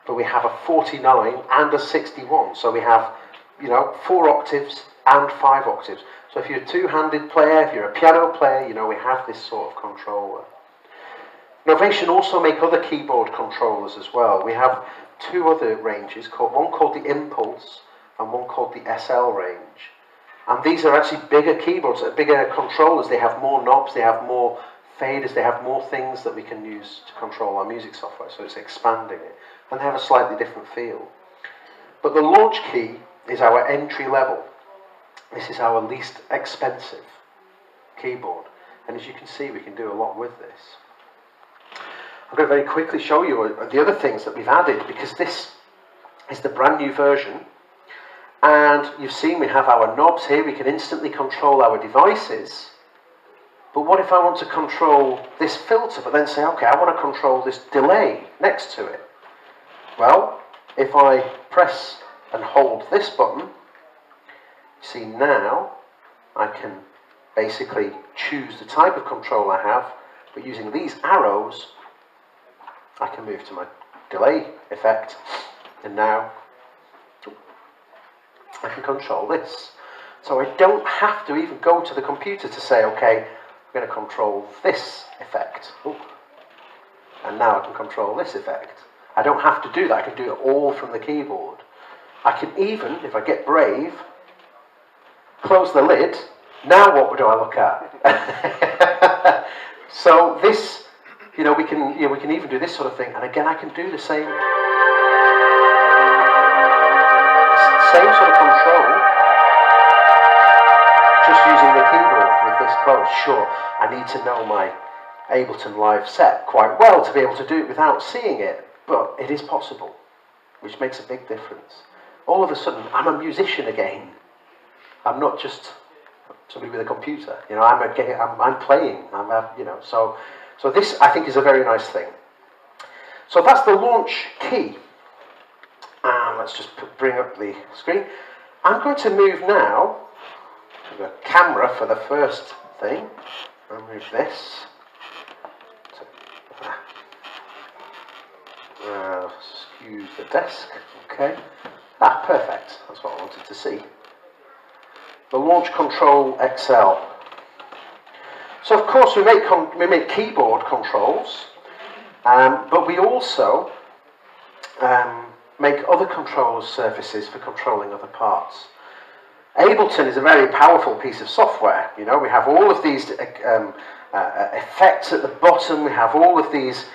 but we have a 49 and a 61. So we have, you know, 4 octaves and 5 octaves. So if you're a two-handed player, if you're a piano player, you know, we have this sort of controller. Novation also make other keyboard controllers as well. We have 2 other ranges, one called the Impulse and one called the SL range. And these are actually bigger keyboards, bigger controllers. They have more knobs, they have more faders, they have more things that we can use to control our music software, so it's expanding it. And they have a slightly different feel. But the launch key is our entry level. This is our least expensive keyboard. And as you can see, we can do a lot with this. I'm going to very quickly show you the other things that we've added, because this is the brand new version. And you've seen we have our knobs here. We can instantly control our devices. But what if I want to control this filter, but then say, okay, I want to control this delay next to it? Well, if I press and hold this button, see now I can basically choose the type of control I have, but using these arrows, I can move to my delay effect, and now I can control this. So I don't have to even go to the computer to say, okay, I'm going to control this effect. Ooh. And now I can control this effect. I don't have to do that. I can do it all from the keyboard. I can even, if I get brave, close the lid. Now what do I look at? So this, you know, we can even do this sort of thing. And again, I can do the same sort of control, just using the keyboard with this closed. Sure, I need to know my Ableton Live set quite well to be able to do it without seeing it, but it is possible, which makes a big difference. All of a sudden, I'm a musician again. I'm not just somebody with a computer. You know, I'm playing. You know, so this I think is a very nice thing. So that's the launch key. And let's just bring up the screen. I'm going to move now to the camera for the first thing. I'll move this. Excuse the desk. Okay. Ah, perfect. That's what I wanted to see. The Launch Control XL. So of course we make keyboard controls, but we also make other control surfaces for controlling other parts. Ableton is a very powerful piece of software. You know, we have all of these effects at the bottom. We have all of these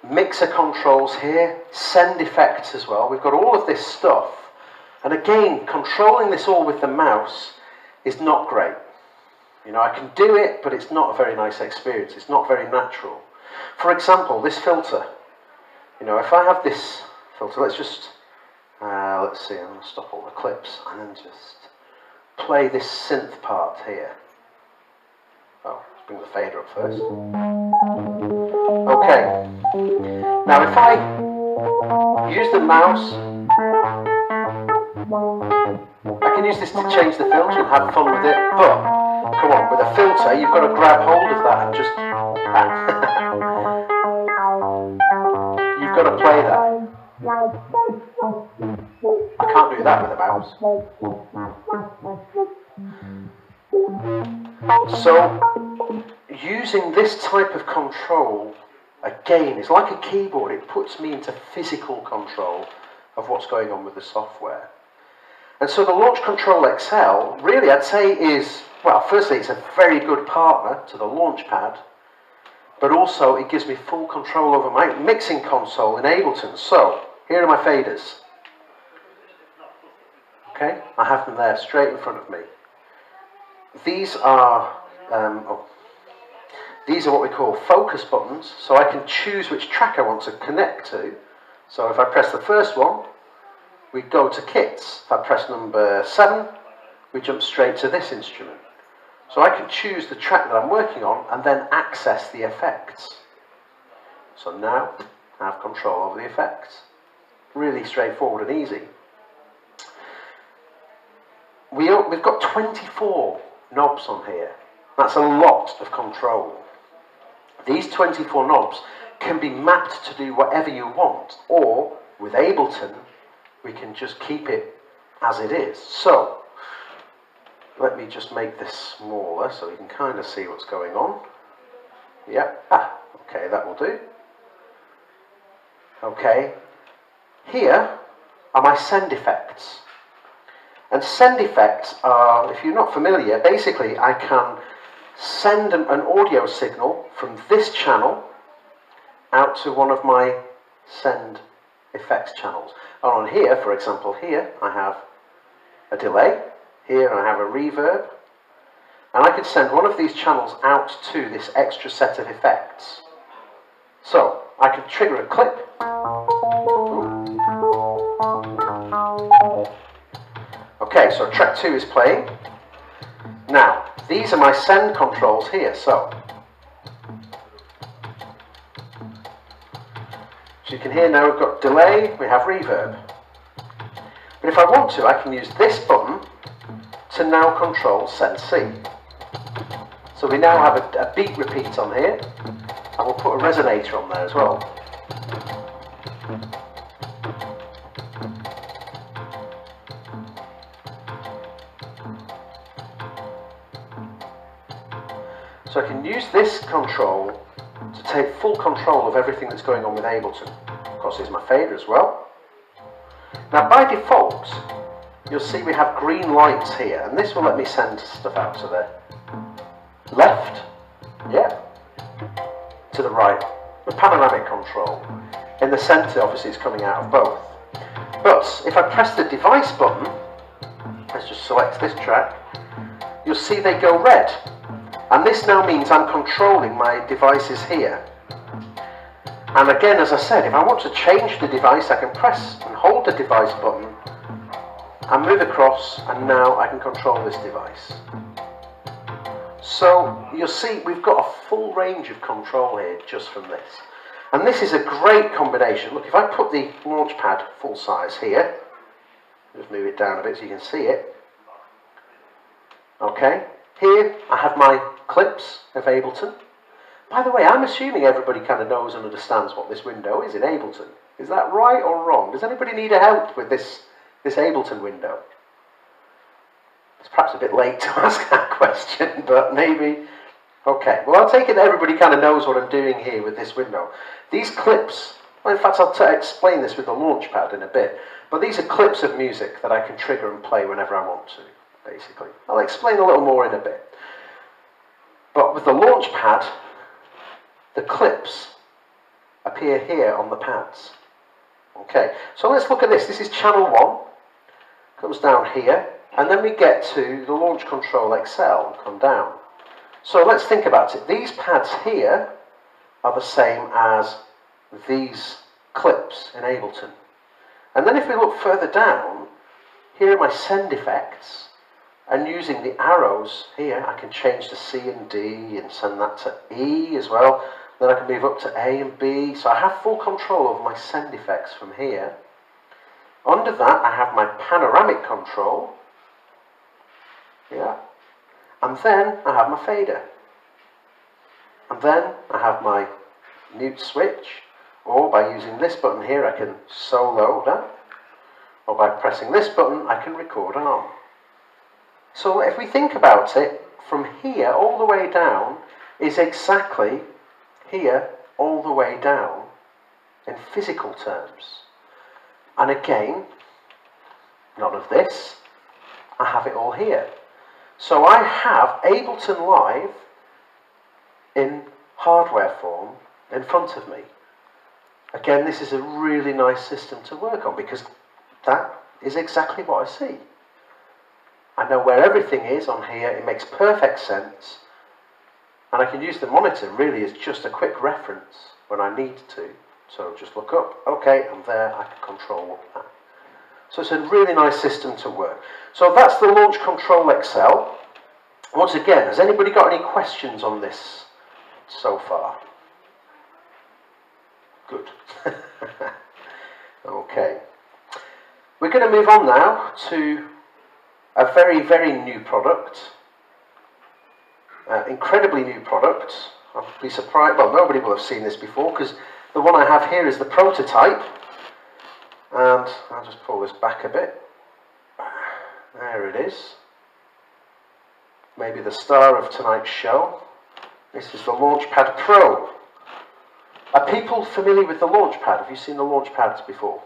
mixer controls here, send effects as well. We've got all of this stuff. And again, controlling this all with the mouse is not great. You know, I can do it, but it's not a very nice experience. It's not very natural. For example, this filter. You know, if I have this filter, let's just, let's see, I'm going to stop all the clips and then just play this synth part here. Oh, let's bring the fader up first. Okay. Now if I use the mouse, I can use this to change the filter and have fun with it, but come on, with a filter you've got to grab hold of that and just you've got to play that. I can't do that with a mouse. So using this type of control, again, it's like a keyboard. It puts me into physical control of what's going on with the software. And so the Launch Control XL, really I'd say is, well, firstly it's a very good partner to the Launchpad, but also it gives me full control over my mixing console in Ableton. So, here are my faders. Okay, I have them there straight in front of me. These are what we call focus buttons, so I can choose which track I want to connect to. So if I press the first one, we go to kits. If I press number 7, we jump straight to this instrument. So I can choose the track that I'm working on and then access the effects. So now I have control over the effects. Really straightforward and easy. We've got 24 knobs on here. That's a lot of control. these 24 knobs can be mapped to do whatever you want, or with Ableton, we can just keep it as it is. So, let me just make this smaller so you can kind of see what's going on. Yep, okay, that will do. Okay, here are my send effects. And send effects are, if you're not familiar, basically I can send an audio signal from this channel out to one of my send effects channels. And on here, for example, here I have a delay, here I have a reverb, and I could send one of these channels out to this extra set of effects. So, I could trigger a clip. Okay, so track 2 is playing. Now, these are my send controls here, so you can hear now we've got delay, we have reverb. But if I want to, I can use this button to now control send C. So we now have a beat repeat on here, and we'll put a resonator on there as well. So I can use this control to take full control of everything that's going on with Ableton. Of course, here's my fader as well. Now by default, you'll see we have green lights here, and this will let me send stuff out to the left, yeah, to the right. The panoramic control. In the center, obviously, it's coming out of both. But if I press the device button, let's just select this track, you'll see they go red. And this now means I'm controlling my devices here. And again, as I said, if I want to change the device, I can press and hold the device button and move across, and now I can control this device. So you'll see we've got a full range of control here just from this. And this is a great combination. Look, if I put the launchpad full size here, just move it down a bit so you can see it. Okay, here I have my clips of Ableton. By the way, I'm assuming everybody kind of knows and understands what this window is in Ableton. Is that right or wrong? Does anybody need a help with this Ableton window? It's perhaps a bit late to ask that question, but maybe. Okay, well, I'll take it that everybody kind of knows what I'm doing here with this window. These clips, well, in fact, I'll explain this with the launchpad in a bit, but these are clips of music that I can trigger and play whenever I want to, basically. I'll explain a little more in a bit. But with the launchpad, the clips appear here on the pads. Okay, so let's look at this. This is channel 1, comes down here, and then we get to the Launch Control XL and come down. So let's think about it. These pads here are the same as these clips in Ableton. And then if we look further down, here are my send effects, and using the arrows here, I can change to C and D and send that to E as well. Then I can move up to A and B. So I have full control over my send effects from here. Under that, I have my panoramic control. Yeah. And then I have my fader. And then I have my mute switch. Or by using this button here, I can solo that. Or by pressing this button, I can record on. So if we think about it, from here all the way down is exactly here all the way down in physical terms. And again, none of this, I have it all here. So I have Ableton Live in hardware form in front of me. Again, this is a really nice system to work on because that is exactly what I see. I know where everything is on here, it makes perfect sense, and I can use the monitor really as just a quick reference when I need to. So just look up, okay, I'm there, I can control that. So it's a really nice system to work. So that's the Launch Control XL. Once again, has anybody got any questions on this so far? Good. Okay. We're going to move on now to a very, very new product. Incredibly new product. I'll be surprised, well, nobody will have seen this before, because the one I have here is the prototype. And I'll just pull this back a bit. There it is. Maybe the star of tonight's show. This is the Launchpad Pro. Are people familiar with the Launchpad? Have you seen the Launchpads before?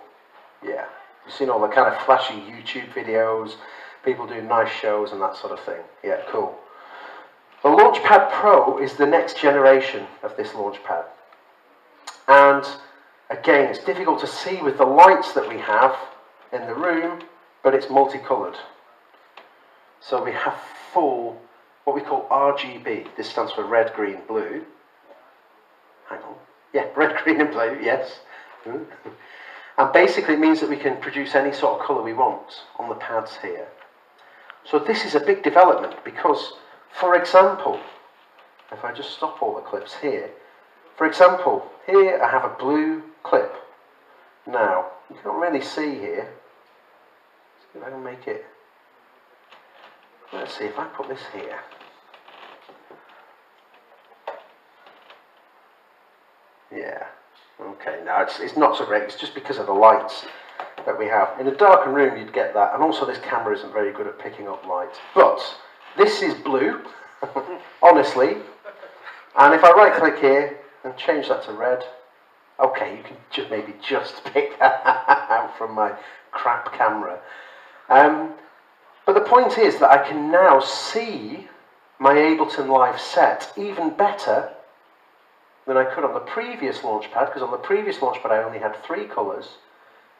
Yeah. You've seen all the kind of flashy YouTube videos, people doing nice shows and that sort of thing. Yeah, cool. The Launchpad Pro is the next generation of this Launchpad. And again, it's difficult to see with the lights that we have in the room, but it's multicoloured. So we have full, what we call RGB. This stands for red, green, blue. Hang on. Yeah, red, green and blue, yes. And basically it means that we can produce any sort of colour we want on the pads here. So this is a big development because, for example, if I just stop all the clips here, for example, here I have a blue clip. Now, you can't really see here. Let's see if I can make it. Let's see if I put this here. Yeah, okay, now it's not so great, it's just because of the lights that we have. In a darkened room you'd get that, and also this camera isn't very good at picking up light. But this is blue, honestly, and if I right click here and change that to red, okay, you can maybe just pick that out from my crap camera. But the point is that I can now see my Ableton Live set even better than I could on the previous Launchpad, because on the previous Launchpad I only had 3 colours.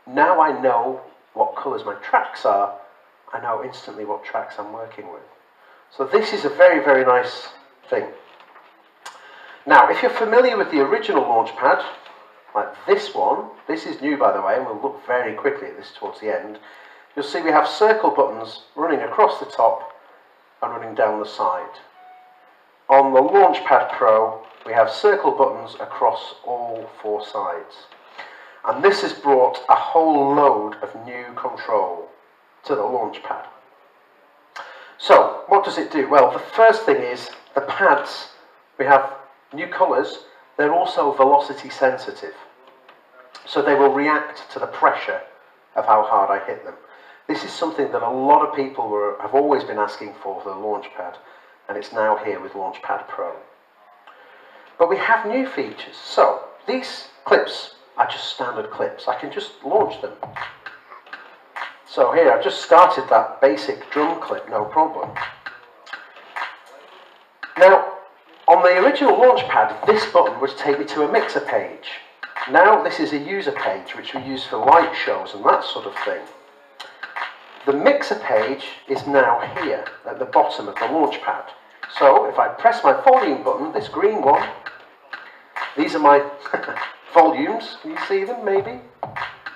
Now I know what colours my tracks are. I know instantly what tracks I'm working with. So this is a very, very nice thing. Now, if you're familiar with the original Launchpad, like this one, this is new by the way, and we'll look very quickly at this towards the end, you'll see we have circle buttons running across the top and running down the side. On the Launchpad Pro, we have circle buttons across all 4 sides. And this has brought a whole load of new control to the Launchpad. So, what does it do? Well, the first thing is, the pads, we have new colours, they're also velocity sensitive. So they will react to the pressure of how hard I hit them. This is something that a lot of people have always been asking for the Launchpad, and it's now here with Launchpad Pro. But we have new features. So these clips are just standard clips. I can just launch them. So here I've just started that basic drum clip, no problem. Now, on the original Launchpad, this button would take me to a mixer page. Now this is a user page, which we use for light shows and that sort of thing. The mixer page is now here, at the bottom of the Launchpad. So if I press my volume button, this green one, these are my volumes. Can you see them, maybe?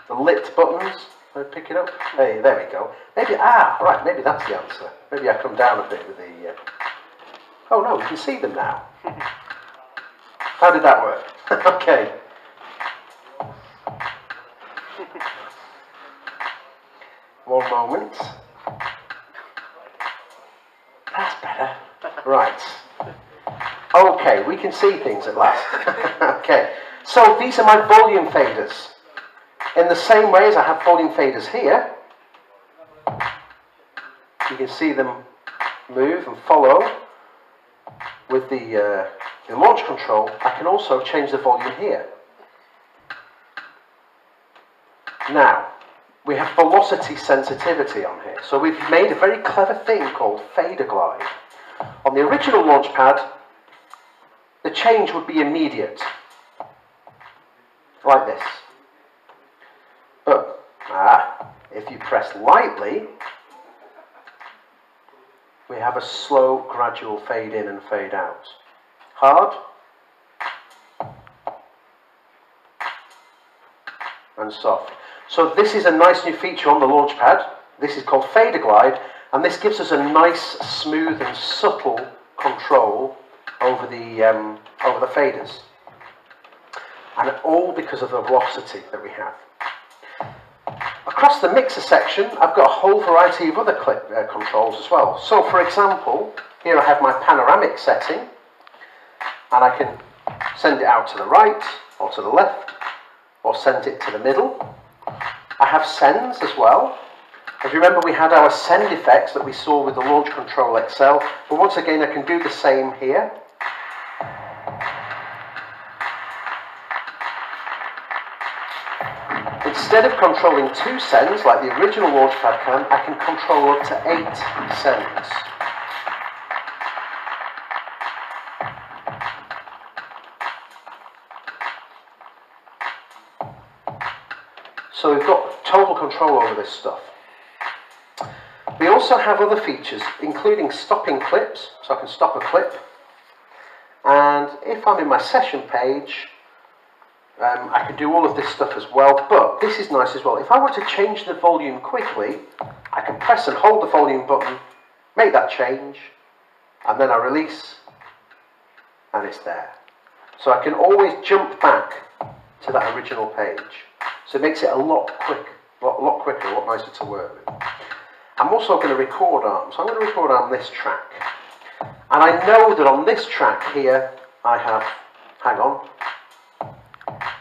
The lit buttons. I pick it up. Hey, there we go. Maybe, right, maybe that's the answer. Maybe I come down a bit with the... Oh no, you can see them now. How did that work? Okay. One moment. That's better. Right. Okay, we can see things at last. Okay. So these are my volume faders. In the same way as I have volume faders here, you can see them move and follow with the launch control. I can also change the volume here. Now, we have velocity sensitivity on here. So we've made a very clever thing called fader glide. On the original Launchpad, the change would be immediate. Like this. But, if you press lightly, we have a slow, gradual fade in and fade out. Hard. And soft. So this is a nice new feature on the Launchpad. This is called fader glide, and this gives us a nice, smooth and subtle control over the faders. And all because of the velocity that we have. Across the mixer section, I've got a whole variety of other clip controls as well. So for example, here I have my panoramic setting. and I can send it out to the right or to the left or send it to the middle. I have sends as well. If you remember, we had our send effects that we saw with the Launch Control XL, but once again I can do the same here. Instead of controlling 2 sends like the original Launchpad can, I can control up to 8 sends. So we've got total control over this stuff. We also have other features, including stopping clips, so I can stop a clip. And if I'm in my session page, I can do all of this stuff as well, but this is nice as well. If I want to change the volume quickly, I can press and hold the volume button, make that change, and then I release, and it's there. So I can always jump back to that original page. So it makes it a lot quicker, a lot nicer to work with. I'm also going to record arm, so I'm going to record arm this track. And I know that on this track here, I have, hang on,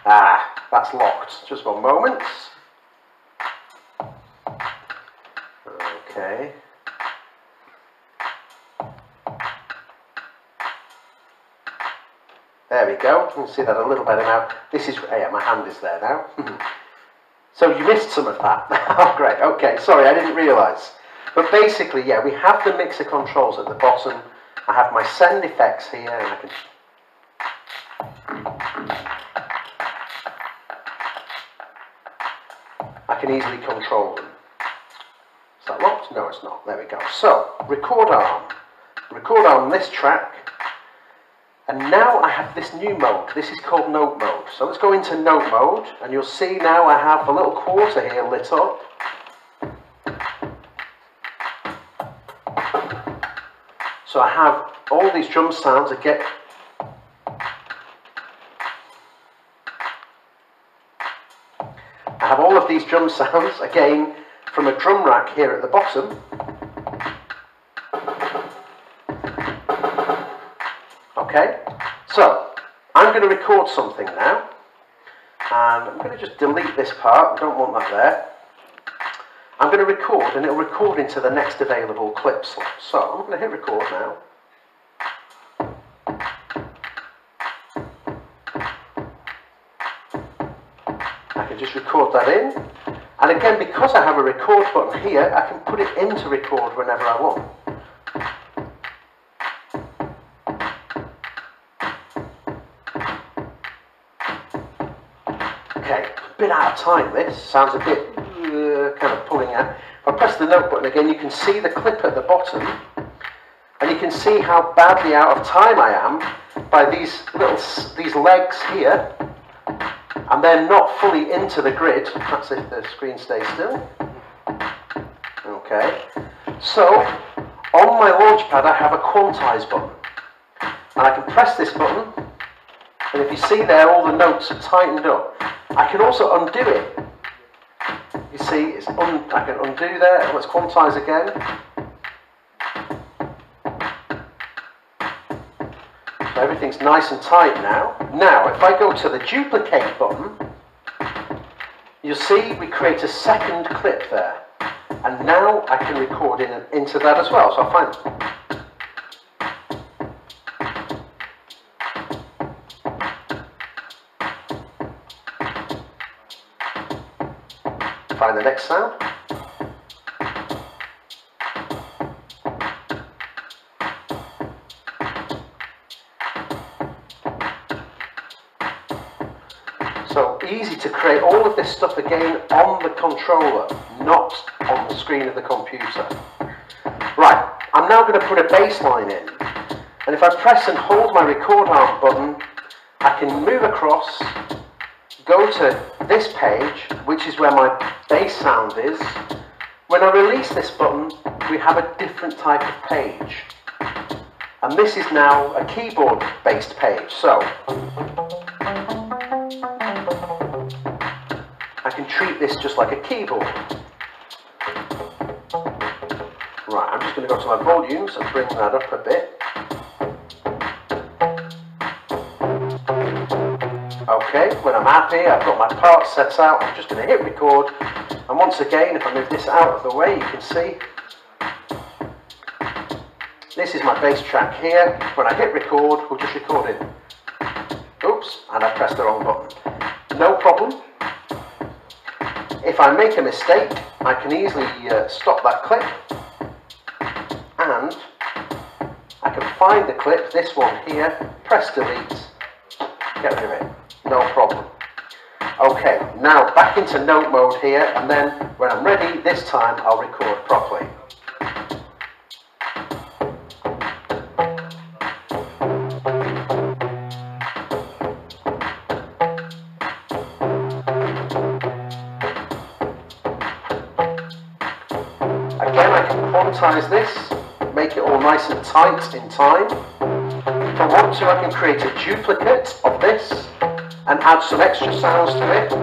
that's locked. Just 1 moment. Okay. There we go. You can see that a little better now. This is, yeah, my hand is there now. So you missed some of that. Oh, great. Okay, sorry, I didn't realise. But basically, yeah, we have the mixer controls at the bottom. I have my send effects here, and I can easily control them. Is that locked? No, it's not. There we go. So, record arm. Record arm this track. And now I have this new mode. This is called note mode. So let's go into note mode, and you'll see now I have a little quarter here lit up. So I have all these drum sounds I have all of these drum sounds, again, from a drum rack here at the bottom. Okay, so I'm going to record something now, and I'm going to just delete this part. I don't want that there. I'm going to record, and it'll record into the next available clip slot. So I'm going to hit record now. I can just record that in, and again, because I have a record button here, I can put it into record whenever I want. Okay, a bit out of time this, sounds a bit kind of pulling out. If I press the note button again, you can see the clip at the bottom, and you can see how badly out of time I am by these legs here, and they're not fully into the grid. That's if the screen stays still. Okay, so on my Launchpad I have a quantize button, and I can press this button, and if you see there, all the notes are tightened up. I can also undo it. You see, I can undo there. Let's quantize again. So everything's nice and tight now. Now, if I go to the duplicate button, you'll see we create a second clip there. And now I can record into that as well. So I'll find it. Find the next sound. So easy to create all of this stuff again on the controller, not on the screen of the computer. Right, I'm now going to put a bass line in, and if I press and hold my record arm button, I can move across, go to this page, which is where my bass sound is. When I release this button, we have a different type of page. And this is now a keyboard-based page. So I can treat this just like a keyboard. Right, I'm just going to go to my volumes and bring that up a bit. Okay, when I'm happy, I've got my parts set out, I'm just going to hit record, and once again, if I move this out of the way, you can see this is my bass track here. When I hit record, we'll just record it. Oops, and I pressed the wrong button. No problem. If I make a mistake, I can easily stop that clip, and I can find the clip, this one here, press delete, get rid of it, no problem. Okay, now back into note mode here, and then when I'm ready, this time I'll record properly. Again, I can quantize this, make it all nice and tight in time. If I want to, I can create a duplicate of this and add some extra sounds to it.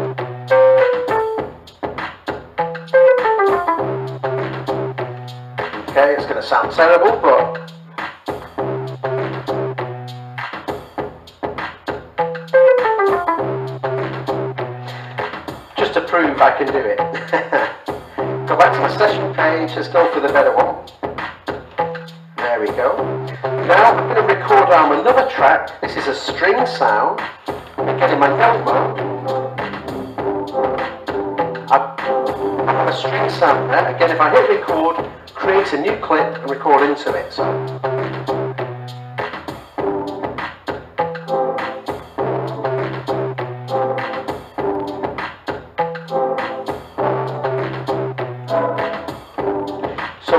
Okay, it's going to sound terrible, but just to prove I can do it. Go back to my session page, let's go for the better one. There we go. Now I'm going to record on another track. This is a string sound. Again in my note mode. I have a string sound there. Again, if I hit record, create a new clip and record into it. So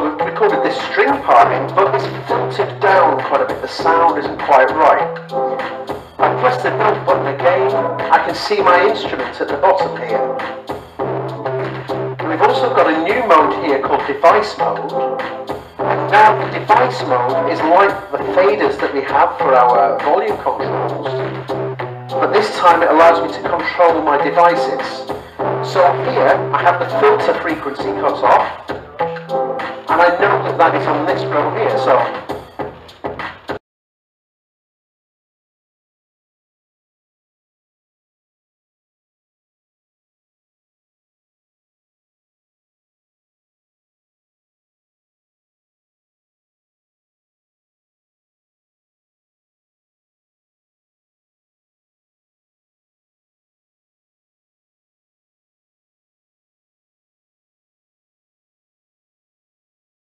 we've recorded this string part in, but it's filtered down quite a bit. The sound isn't quite right. I press the note button again. I can see my instrument at the bottom here. We've also got a new mode here called device mode. And now the device mode is like the faders that we have for our volume controls. But this time it allows me to control my devices. So here I have the filter frequency cut off. And I know that that is on this row here, so